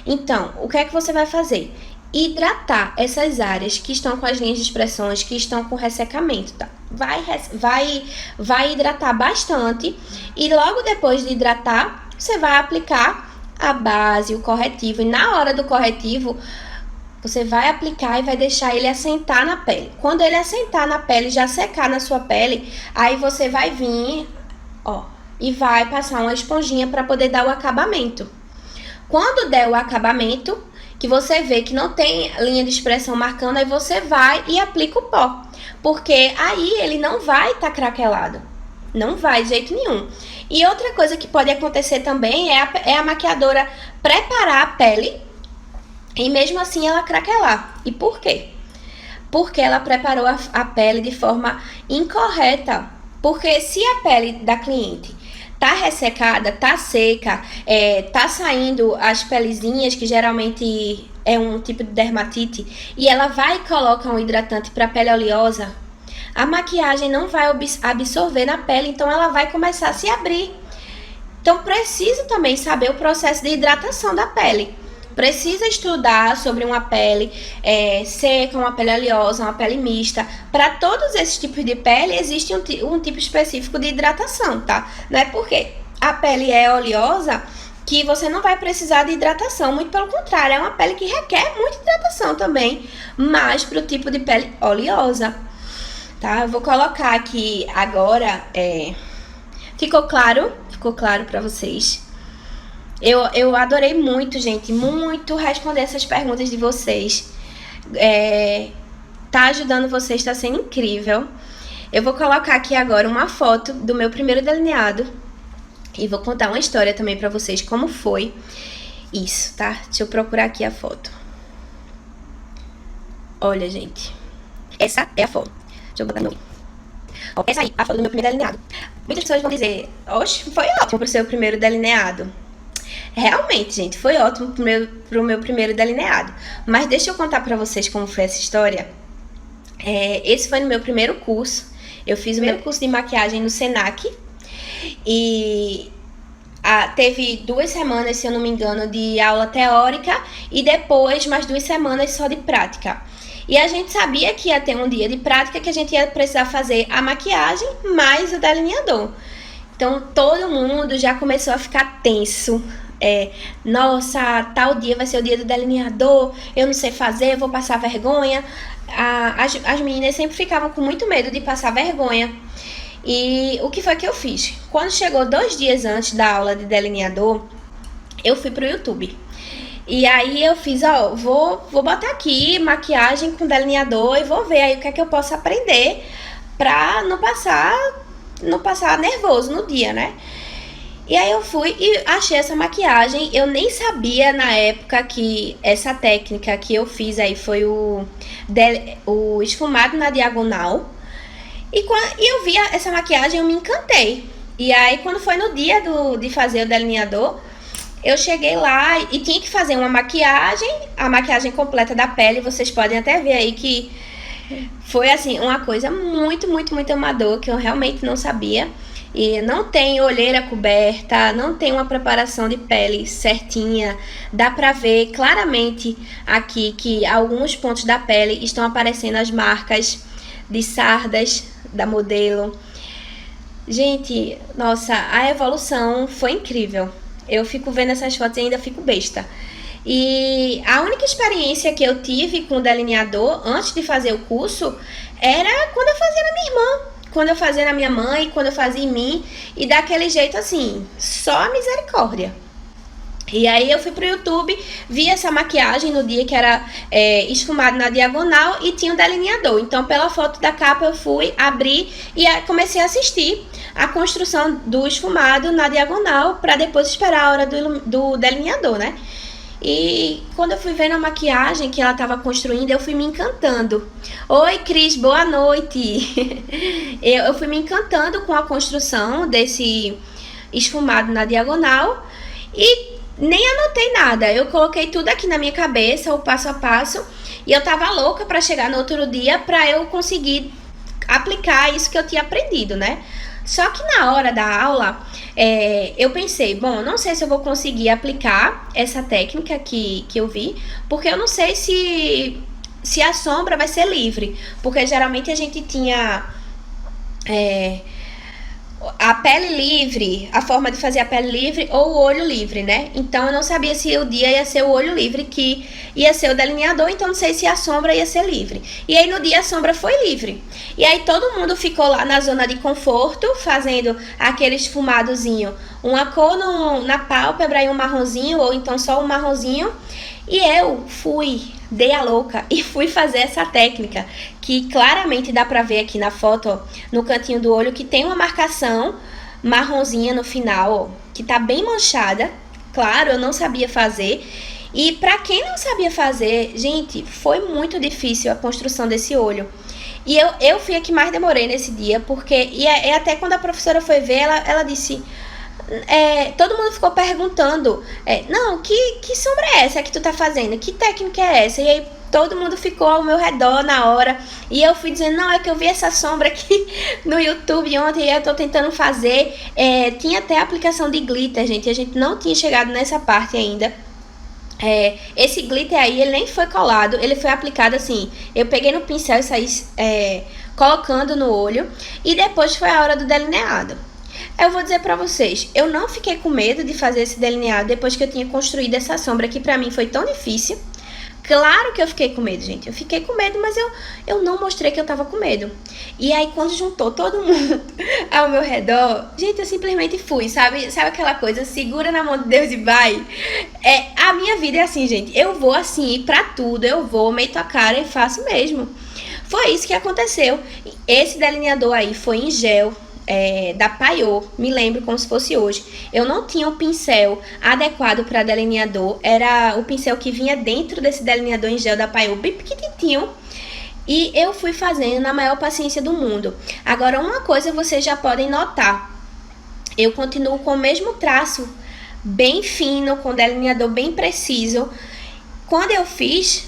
Então, o que é que você vai fazer? Hidratar essas áreas que estão com as linhas de expressões, que estão com ressecamento, tá? Vai hidratar bastante, e logo depois de hidratar, você vai aplicar a base, o corretivo, e na hora do corretivo, você vai aplicar e vai deixar ele assentar na pele. Quando ele assentar na pele, já secar na sua pele, aí você vai vir, e vai passar uma esponjinha para poder dar o acabamento. Quando der o acabamento, que você vê que não tem linha de expressão marcando, aí você vai e aplica o pó. Porque aí ele não vai estar craquelado. Não vai de jeito nenhum. E outra coisa que pode acontecer também é a maquiadora preparar a pele e mesmo assim ela craquelar. E por quê? Porque ela preparou a pele de forma incorreta. Porque se a pele da cliente tá ressecada, tá seca, tá saindo as pelezinhas, que geralmente é um tipo de dermatite, e ela vai e coloca um hidratante para pele oleosa, a maquiagem não vai absorver na pele, então ela vai começar a se abrir. Então precisa também saber o processo de hidratação da pele. precisa estudar sobre uma pele seca, uma pele oleosa, uma pele mista. Para todos esses tipos de pele, existe um tipo específico de hidratação, tá? Não é porque a pele é oleosa que você não vai precisar de hidratação, muito pelo contrário, é uma pele que requer muita hidratação também, mas para o tipo de pele oleosa, tá? Eu vou colocar aqui agora, ficou claro para vocês? Eu adorei muito, gente, muito responder essas perguntas de vocês, tá ajudando vocês, tá sendo incrível. Eu vou colocar aqui agora uma foto do meu primeiro delineado e vou contar uma história também pra vocês, como foi isso, tá? Deixa eu procurar aqui a foto. Olha, gente, essa é a foto. Deixa eu botar no... Ó, essa aí, a foto do meu primeiro delineado. Muitas pessoas vão dizer, oxe, foi ótimo pro seu primeiro delineado. Realmente, gente, foi ótimo pro meu primeiro delineado. Mas deixa eu contar pra vocês como foi essa história. Esse foi no meu primeiro curso. Eu fiz o meu curso de maquiagem no Senac. E teve 2 semanas, se eu não me engano, de aula teórica. E depois mais 2 semanas só de prática. E a gente sabia que ia ter um dia de prática que a gente ia precisar fazer a maquiagem mais o delineador. Então todo mundo já começou a ficar tenso. Nossa, tal dia vai ser o dia do delineador, eu não sei fazer, eu vou passar vergonha. As meninas sempre ficavam com muito medo de passar vergonha. E o que foi que eu fiz? Quando chegou 2 dias antes da aula de delineador, eu fui pro YouTube. E aí eu fiz, vou botar aqui maquiagem com delineador e vou ver aí o que é que eu posso aprender pra não passar nervoso no dia, né? E aí eu fui e achei essa maquiagem. Eu nem sabia na época que essa técnica que eu fiz aí foi o esfumado na diagonal. E eu vi essa maquiagem, eu me encantei. E aí quando foi no dia de fazer o delineador, eu cheguei lá e tinha que fazer uma maquiagem, a maquiagem completa da pele. Vocês podem até ver aí que foi assim, uma coisa muito, muito, muito amador, que eu realmente não sabia. E não tem olheira coberta, não tem uma preparação de pele certinha. Dá pra ver claramente aqui que alguns pontos da pele estão aparecendo as marcas de sardas da modelo. Gente, nossa, a evolução foi incrível. Eu fico vendo essas fotos e ainda fico besta. E a única experiência que eu tive com delineador antes de fazer o curso era quando eu fazia na minha irmã, quando eu fazia na minha mãe, quando eu fazia em mim. E daquele jeito assim, só a misericórdia. E aí eu fui pro YouTube, vi essa maquiagem no dia que era esfumado na diagonal e tinha um delineador. Então pela foto da capa eu fui, abri e comecei a assistir a construção do esfumado na diagonal para depois esperar a hora do delineador, né? E quando eu fui vendo a maquiagem que ela estava construindo, eu fui me encantando. Oi, Cris, boa noite! Eu fui me encantando com a construção desse esfumado na diagonal e nem anotei nada. Eu coloquei tudo aqui na minha cabeça, o passo a passo, e eu tava louca para chegar no outro dia para eu conseguir aplicar isso que eu tinha aprendido, né? Só que na hora da aula, eu pensei, bom, não sei se eu vou conseguir aplicar essa técnica que eu vi, porque eu não sei se a sombra vai ser livre, porque geralmente a gente tinha a pele livre, a forma de fazer a pele livre ou o olho livre, né? Então eu não sabia se o dia ia ser o olho livre, que ia ser o delineador, então não sei se a sombra ia ser livre. E aí no dia a sombra foi livre. E aí todo mundo ficou lá na zona de conforto, fazendo aquele esfumadozinho, uma cor na pálpebra e um marronzinho, ou então só um marronzinho. E eu dei a louca e fui fazer essa técnica, que claramente dá pra ver aqui na foto, ó, no cantinho do olho, que tem uma marcação marronzinha no final, ó, que tá bem manchada. Claro, eu não sabia fazer. E pra quem não sabia fazer, gente, foi muito difícil a construção desse olho. E eu fui a que mais demorei nesse dia, porque... E até quando a professora foi ver, ela disse... todo mundo ficou perguntando, não, que sombra é essa que tu tá fazendo? Que técnica é essa? E aí todo mundo ficou ao meu redor na hora. E eu fui dizendo, não, é que eu vi essa sombra aqui no YouTube ontem e eu tô tentando fazer. Tinha até aplicação de glitter, gente. A gente não tinha chegado nessa parte ainda. Esse glitter aí, ele nem foi colado, ele foi aplicado assim. Eu peguei no pincel e saí colocando no olho. E depois foi a hora do delineado. Eu vou dizer pra vocês, eu não fiquei com medo de fazer esse delineado depois que eu tinha construído essa sombra, que pra mim foi tão difícil. Claro que eu fiquei com medo, gente. Eu fiquei com medo, mas eu não mostrei que eu tava com medo. E aí, quando juntou todo mundo ao meu redor, gente, eu simplesmente fui, sabe? Sabe aquela coisa? Segura na mão de Deus e vai. A minha vida é assim, gente. Eu vou assim pra tudo. Eu vou, meto a cara e faço mesmo. Foi isso que aconteceu. Esse delineador aí foi em gel. Da Paiô, me lembro como se fosse hoje. Eu não tinha um pincel adequado para delineador, era o pincel que vinha dentro desse delineador em gel da Paiô, bem pequenininho. E eu fui fazendo na maior paciência do mundo. Agora, uma coisa vocês já podem notar: eu continuo com o mesmo traço, bem fino, com delineador bem preciso. Quando eu fiz,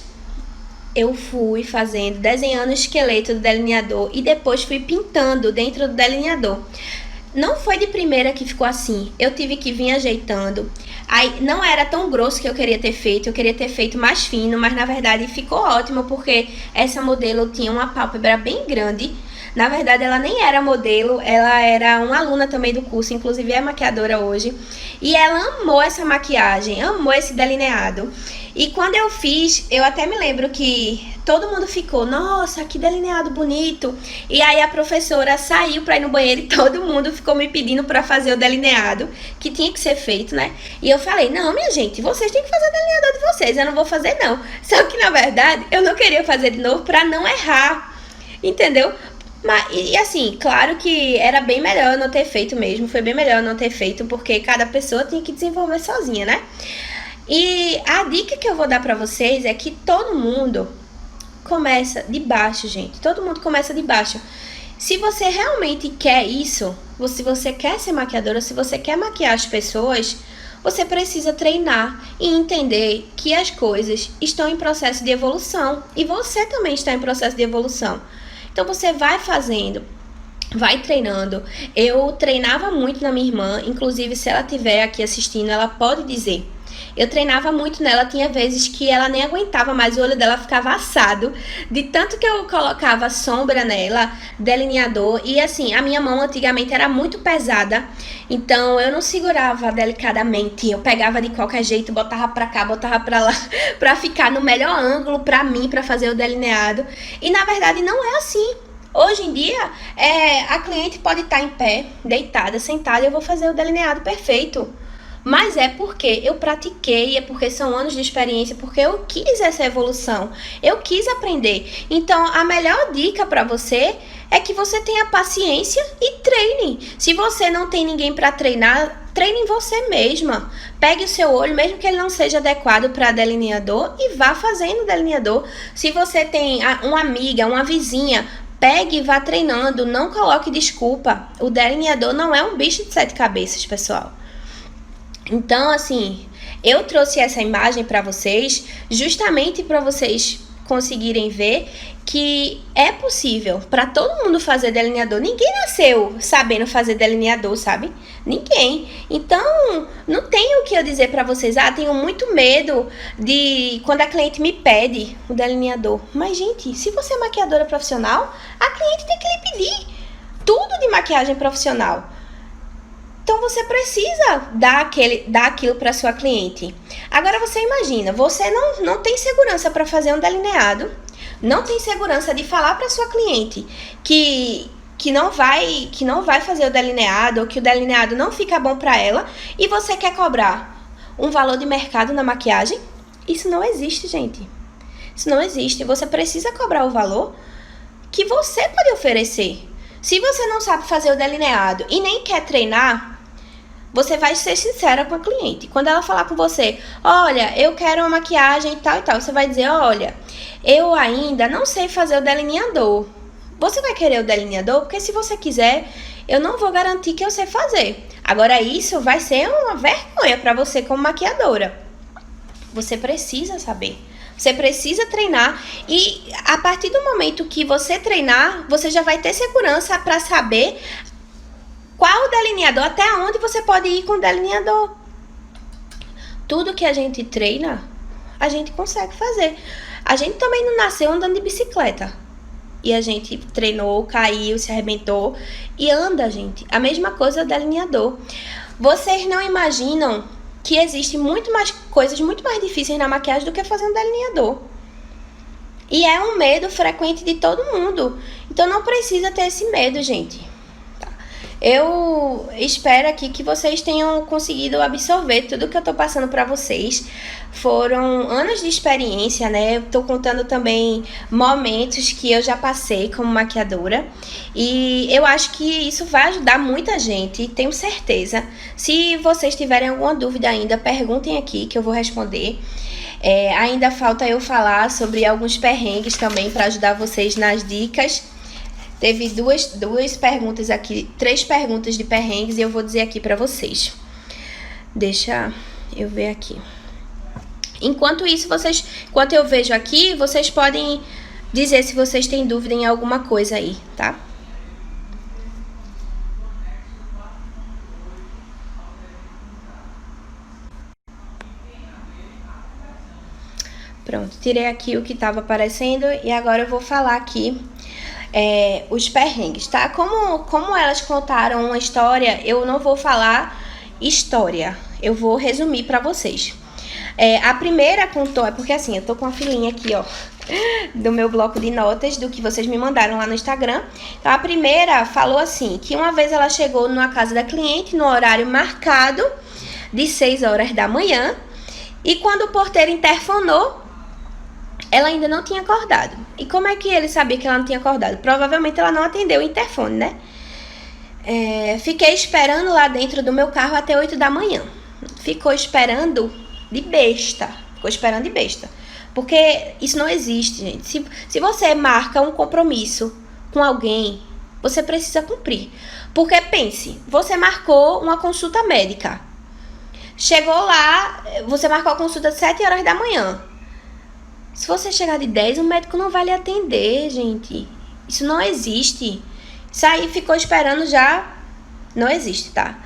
eu fui fazendo, desenhando o esqueleto do delineador e depois fui pintando dentro do delineador. Não foi de primeira que ficou assim, eu tive que vir ajeitando. Aí não era tão grosso que eu queria ter feito, eu queria ter feito mais fino, mas na verdade ficou ótimo porque essa modelo tinha uma pálpebra bem grande. Na verdade, ela nem era modelo, ela era uma aluna também do curso, inclusive é maquiadora hoje. E ela amou essa maquiagem, amou esse delineado. E quando eu fiz, eu até me lembro que todo mundo ficou, nossa, que delineado bonito. E aí a professora saiu pra ir no banheiro e todo mundo ficou me pedindo pra fazer o delineado, que tinha que ser feito, né? E eu falei, não, minha gente, vocês têm que fazer o delineado de vocês, eu não vou fazer não. Só que na verdade, eu não queria fazer de novo pra não errar, entendeu? E assim, claro que era bem melhor eu não ter feito mesmo, foi bem melhor eu não ter feito, porque cada pessoa tinha que desenvolver sozinha, né? E a dica que eu vou dar pra vocês é que todo mundo começa de baixo, gente. Todo mundo começa de baixo. Se você realmente quer isso, se você quer ser maquiadora, se você quer maquiar as pessoas, você precisa treinar e entender que as coisas estão em processo de evolução. E você também está em processo de evolução. Então você vai fazendo, vai treinando. Eu treinava muito na minha irmã, inclusive se ela estiver aqui assistindo, ela pode dizer. Eu treinava muito nela, tinha vezes que ela nem aguentava mais, o olho dela ficava assado, de tanto que eu colocava sombra nela, delineador, e assim, a minha mão antigamente era muito pesada, então eu não segurava delicadamente, eu pegava de qualquer jeito, botava pra cá, botava pra lá, pra ficar no melhor ângulo pra mim, pra fazer o delineado, e na verdade não é assim. Hoje em dia, a cliente pode estar em pé, deitada, sentada, e eu vou fazer o delineado perfeito. Mas é porque eu pratiquei, é porque são anos de experiência, porque eu quis essa evolução, eu quis aprender. Então, a melhor dica para você é que você tenha paciência e treine. Se você não tem ninguém para treinar, treine em você mesma. Pegue o seu olho, mesmo que ele não seja adequado para delineador, e vá fazendo delineador. Se você tem uma amiga, uma vizinha, pegue e vá treinando, não coloque desculpa. O delineador não é um bicho de 7 cabeças, pessoal. Então, assim, eu trouxe essa imagem para vocês justamente para vocês conseguirem ver que é possível para todo mundo fazer delineador. Ninguém nasceu sabendo fazer delineador, sabe? Ninguém. Então, não tenho o que eu dizer para vocês. Tenho muito medo de quando a cliente me pede o delineador. Mas, gente, se você é maquiadora profissional, a cliente tem que lhe pedir tudo de maquiagem profissional. Então, você precisa dar aquilo para sua cliente. Agora, você imagina, você não tem segurança para fazer um delineado, não tem segurança de falar para sua cliente que não vai fazer o delineado, ou que o delineado não fica bom para ela, e você quer cobrar um valor de mercado na maquiagem? Isso não existe, gente. Isso não existe. Você precisa cobrar o valor que você pode oferecer. Se você não sabe fazer o delineado e nem quer treinar, você vai ser sincera com a cliente. Quando ela falar com você, olha, eu quero uma maquiagem e tal, você vai dizer, olha, eu ainda não sei fazer o delineador. Você vai querer o delineador? Porque se você quiser, eu não vou garantir que eu sei fazer. Agora, isso vai ser uma vergonha para você como maquiadora. Você precisa saber. Você precisa treinar e a partir do momento que você treinar, você já vai ter segurança para saber qual delineador, até onde você pode ir com o delineador. Tudo que a gente treina, a gente consegue fazer. A gente também não nasceu andando de bicicleta. E a gente treinou, caiu, se arrebentou e anda, gente. A mesma coisa do delineador. Vocês não imaginam que existe muito mais coisas muito mais difíceis na maquiagem do que fazer um delineador. E é um medo frequente de todo mundo. Então não precisa ter esse medo, gente. Tá? Eu espero aqui que vocês tenham conseguido absorver tudo que eu tô passando pra vocês. Foram anos de experiência, né? Eu tô contando também momentos que eu já passei como maquiadora. E eu acho que isso vai ajudar muita gente, tenho certeza. Se vocês tiverem alguma dúvida ainda, perguntem aqui que eu vou responder. Ainda falta eu falar sobre alguns perrengues também para ajudar vocês nas dicas. Teve duas perguntas aqui, 3 perguntas de perrengues e eu vou dizer aqui para vocês. Deixa eu ver aqui. Enquanto isso, enquanto eu vejo aqui, vocês podem dizer se vocês têm dúvida em alguma coisa aí, tá? Pronto, tirei aqui o que estava aparecendo e agora eu vou falar aqui os perrengues, tá? Como elas contaram uma história, eu não vou falar história, eu vou resumir para vocês. A primeira contou, porque assim, eu tô com uma filinha aqui, ó, do meu bloco de notas, do que vocês me mandaram lá no Instagram. Então, a primeira falou assim, que uma vez ela chegou numa casa da cliente, no horário marcado, de 6 horas da manhã, e quando o porteiro interfonou, ela ainda não tinha acordado. E como é que ele sabia que ela não tinha acordado? Provavelmente ela não atendeu o interfone, né? Fiquei esperando lá dentro do meu carro até 8 da manhã. Ficou esperando de besta. Porque isso não existe, gente. Se você marca um compromisso com alguém, você precisa cumprir. Porque pense, você marcou uma consulta médica. Chegou lá, você marcou a consulta de 7 horas da manhã. Se você chegar de 10, o médico não vai lhe atender, gente. Isso não existe. Isso aí ficou esperando já. Não existe, tá?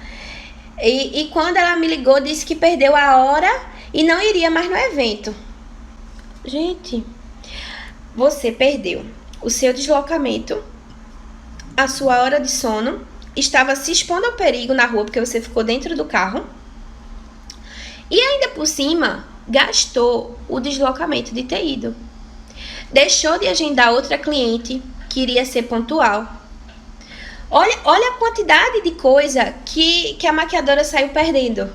E quando ela me ligou, disse que perdeu a hora e não iria mais no evento. Gente, você perdeu o seu deslocamento, a sua hora de sono, estava se expondo ao perigo na rua porque você ficou dentro do carro. E ainda por cima, gastou o deslocamento de ter ido. Deixou de agendar outra cliente que iria ser pontual. Olha a quantidade de coisa que a maquiadora saiu perdendo.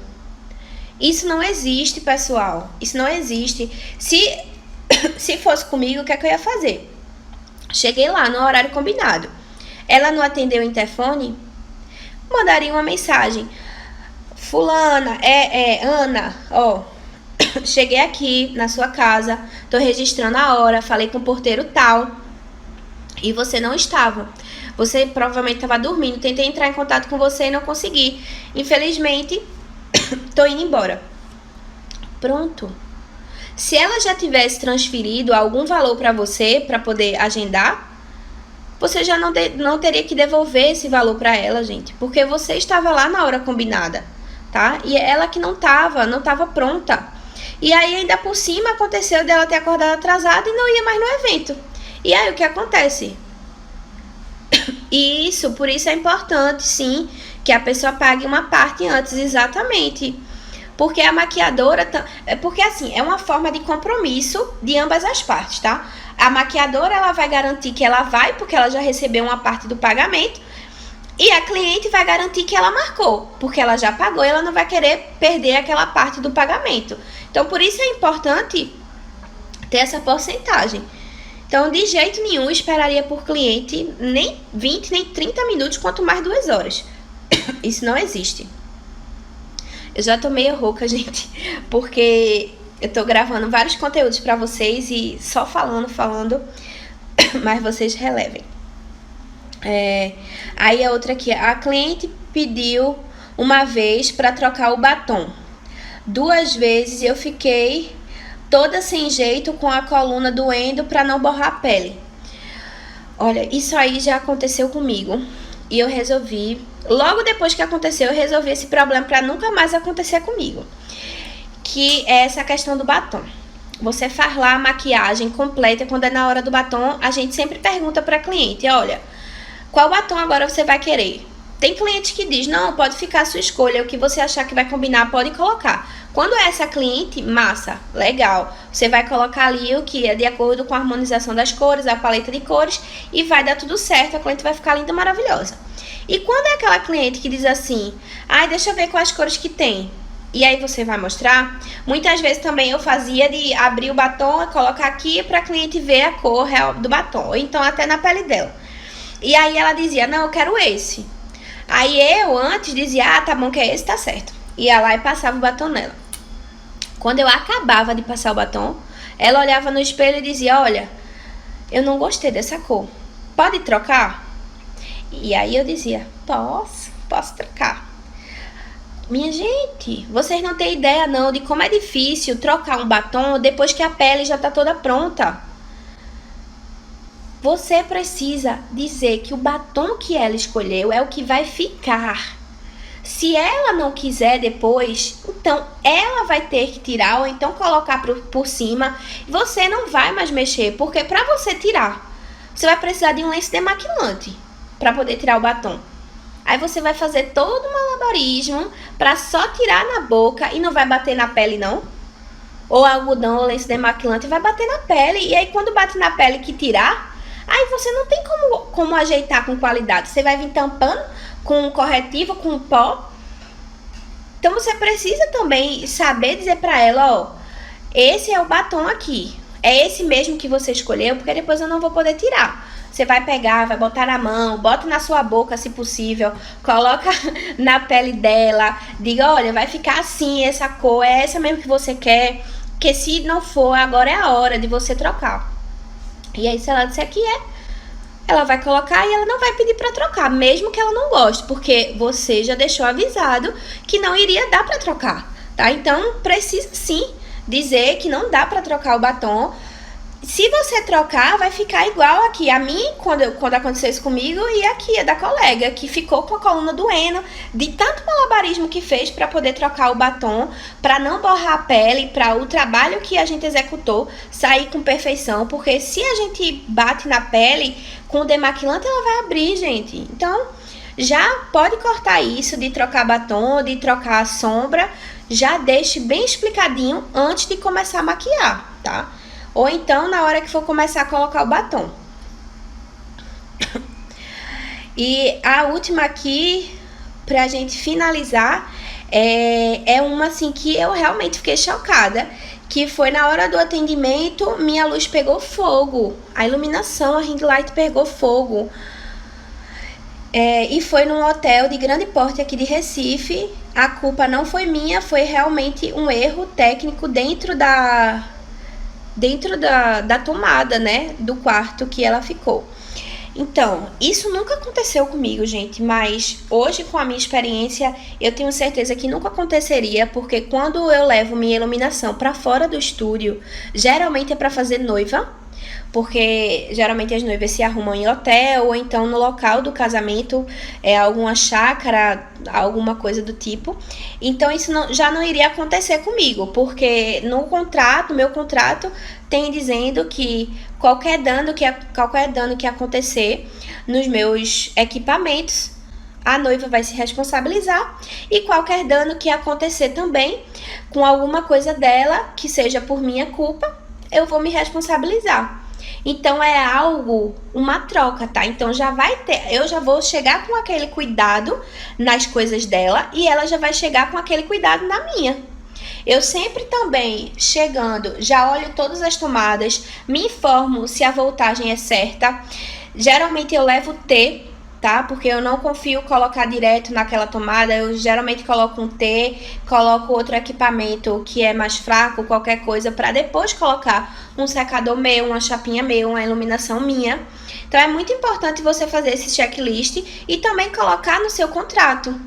Isso não existe, pessoal. Isso não existe. Se fosse comigo, o que é que eu ia fazer? Cheguei lá no horário combinado. Ela não atendeu o interfone? Mandaria uma mensagem. Fulana, Ana, ó, cheguei aqui na sua casa, tô registrando a hora, falei com o porteiro tal, e você não estava. Você provavelmente estava dormindo, tentei entrar em contato com você e não consegui. Infelizmente, tô indo embora. Pronto. Se ela já tivesse transferido algum valor para você, para poder agendar, você já não teria que devolver esse valor para ela, gente, porque você estava lá na hora combinada, tá? E ela que não estava pronta. E aí, ainda por cima, aconteceu dela ter acordado atrasada e não ia mais no evento. E aí, o que acontece? Por isso é importante, sim, que a pessoa pague uma parte antes, exatamente. Porque a maquiadora... Porque, assim, é uma forma de compromisso de ambas as partes, tá? A maquiadora, ela vai garantir que ela vai, porque ela já recebeu uma parte do pagamento. E a cliente vai garantir que ela marcou, porque ela já pagou e ela não vai querer perder aquela parte do pagamento. Então, por isso é importante ter essa porcentagem. Então, de jeito nenhum, esperaria por cliente nem 20, nem 30 minutos, quanto mais 2 horas. Isso não existe. Eu já tô meio rouca, gente, porque eu tô gravando vários conteúdos pra vocês e só falando, mas vocês relevem. Aí a outra aqui, a cliente pediu uma vez para trocar o batom. 2 vezes eu fiquei toda sem jeito com a coluna doendo para não borrar a pele. Olha, isso aí já aconteceu comigo e eu resolvi, logo depois que aconteceu, eu resolvi esse problema para nunca mais acontecer comigo, que é essa questão do batom. você faz lá a maquiagem completa. Quando é na hora do batom, a gente sempre pergunta para cliente, olha, qual batom agora você vai querer? Tem cliente que diz, não, pode ficar a sua escolha, o que você achar que vai combinar, pode colocar. Quando é essa cliente, massa, legal. Você vai colocar ali o que é de acordo com a harmonização das cores, a paleta de cores, e vai dar tudo certo, a cliente vai ficar linda, maravilhosa. E quando é aquela cliente que diz assim, ai, deixa eu ver quais cores que tem, e aí você vai mostrar, muitas vezes também eu fazia de abrir o batom e colocar aqui para a cliente ver a cor real do batom, ou então até na pele dela. E aí ela dizia, não, eu quero esse. Aí eu antes dizia, ah, tá bom que é esse, tá certo. Ia lá e passava o batom nela. Quando eu acabava de passar o batom, ela olhava no espelho e dizia, olha, eu não gostei dessa cor, pode trocar? E aí eu dizia, posso trocar. Minha gente, vocês não têm ideia não de como é difícil trocar um batom depois que a pele já tá toda pronta. Você precisa dizer que o batom que ela escolheu é o que vai ficar. Se ela não quiser depois, então ela vai ter que tirar ou então colocar por cima. Você não vai mais mexer, porque para você tirar, você vai precisar de um lenço demaquilante para poder tirar o batom. Aí você vai fazer todo um malabarismo para só tirar na boca e não vai bater na pele não. Ou algodão ou lenço demaquilante vai bater na pele. E aí quando bate na pele que tirar, aí você não tem como ajeitar com qualidade. Você vai vir tampando com um corretivo, com um pó. Então você precisa também saber dizer pra ela, ó, esse é o batom aqui. É esse mesmo que você escolheu, porque depois eu não vou poder tirar. Você vai pegar, vai botar na mão, bota na sua boca se possível, coloca na pele dela, diga, olha, vai ficar assim, essa cor, é essa mesmo que você quer, que se não for, agora é a hora de você trocar. E aí se ela disser que ela vai colocar e ela não vai pedir pra trocar, mesmo que ela não goste, porque você já deixou avisado que não iria dar pra trocar, tá? Então precisa sim dizer que não dá pra trocar o batom. Se você trocar, vai ficar igual aqui. A mim, quando aconteceu isso comigo, e aqui, a da colega, que ficou com a coluna doendo, de tanto malabarismo que fez para poder trocar o batom, para não borrar a pele, para o trabalho que a gente executou sair com perfeição. Porque se a gente bate na pele com o demaquilante, ela vai abrir, gente. Então, já pode cortar isso de trocar batom, de trocar a sombra. Já deixe bem explicadinho antes de começar a maquiar, tá? Ou então na hora que for começar a colocar o batom. E a última aqui, pra gente finalizar, é uma assim que eu realmente fiquei chocada. Que foi na hora do atendimento, minha luz pegou fogo. A iluminação, a ring light pegou fogo. E foi num hotel de grande porte aqui de Recife. A culpa não foi minha, foi realmente um erro técnico dentro da tomada, né, do quarto que ela ficou. Então, isso nunca aconteceu comigo, gente, mas hoje com a minha experiência, eu tenho certeza que nunca aconteceria, porque quando eu levo minha iluminação para fora do estúdio, geralmente é para fazer noiva, porque geralmente as noivas se arrumam em hotel ou então no local do casamento, alguma chácara, alguma coisa do tipo. Então isso já não iria acontecer comigo, porque no meu contrato tem dizendo que qualquer dano que acontecer nos meus equipamentos, a noiva vai se responsabilizar, e qualquer dano que acontecer também com alguma coisa dela, que seja por minha culpa, eu vou me responsabilizar. Então é uma troca, tá? Então eu já vou chegar com aquele cuidado nas coisas dela e ela já vai chegar com aquele cuidado na minha. Eu sempre também, chegando, já olho todas as tomadas, me informo se a voltagem é certa. Geralmente eu levo T, tá? Porque eu não confio colocar direto naquela tomada. Eu geralmente coloco um T, coloco outro equipamento que é mais fraco, qualquer coisa, para depois colocar um secador meu, uma chapinha meu, uma iluminação minha. Então é muito importante você fazer esse checklist e também colocar no seu contrato.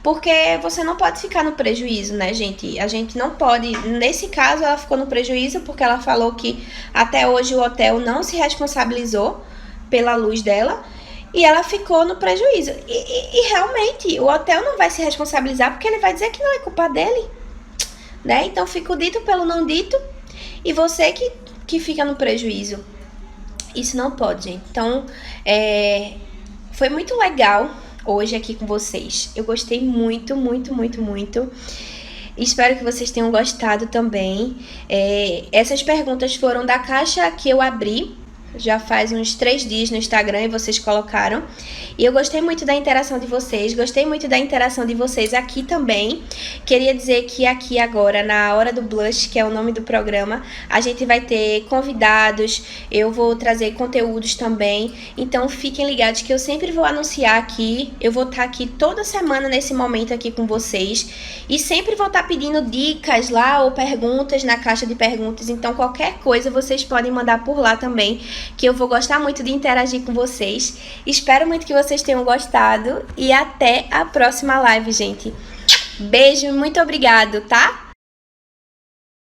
Porque você não pode ficar no prejuízo, né, gente? A gente não pode... Nesse caso, ela ficou no prejuízo porque ela falou que até hoje o hotel não se responsabilizou pela luz dela. E ela ficou no prejuízo. E realmente, o hotel não vai se responsabilizar porque ele vai dizer que não é culpa dele, né? Então, fica o dito pelo não dito. e você que fica no prejuízo. Isso não pode, gente. Então, foi muito legal hoje aqui com vocês. Eu gostei muito, muito, muito, muito. Espero que vocês tenham gostado também. Essas perguntas foram da caixa que eu abri já faz uns 3 dias no Instagram e vocês colocaram. E eu gostei muito da interação de vocês, gostei muito da interação de vocês aqui também. Queria dizer que aqui agora, na Hora do Blush, que é o nome do programa, a gente vai ter convidados, eu vou trazer conteúdos também. Então fiquem ligados que eu sempre vou anunciar aqui, eu vou estar aqui toda semana nesse momento aqui com vocês. E sempre vou estar pedindo dicas lá ou perguntas na caixa de perguntas. Então qualquer coisa vocês podem mandar por lá também, que eu vou gostar muito de interagir com vocês. Espero muito que vocês tenham gostado e até a próxima live, gente. Beijo, muito obrigado, tá?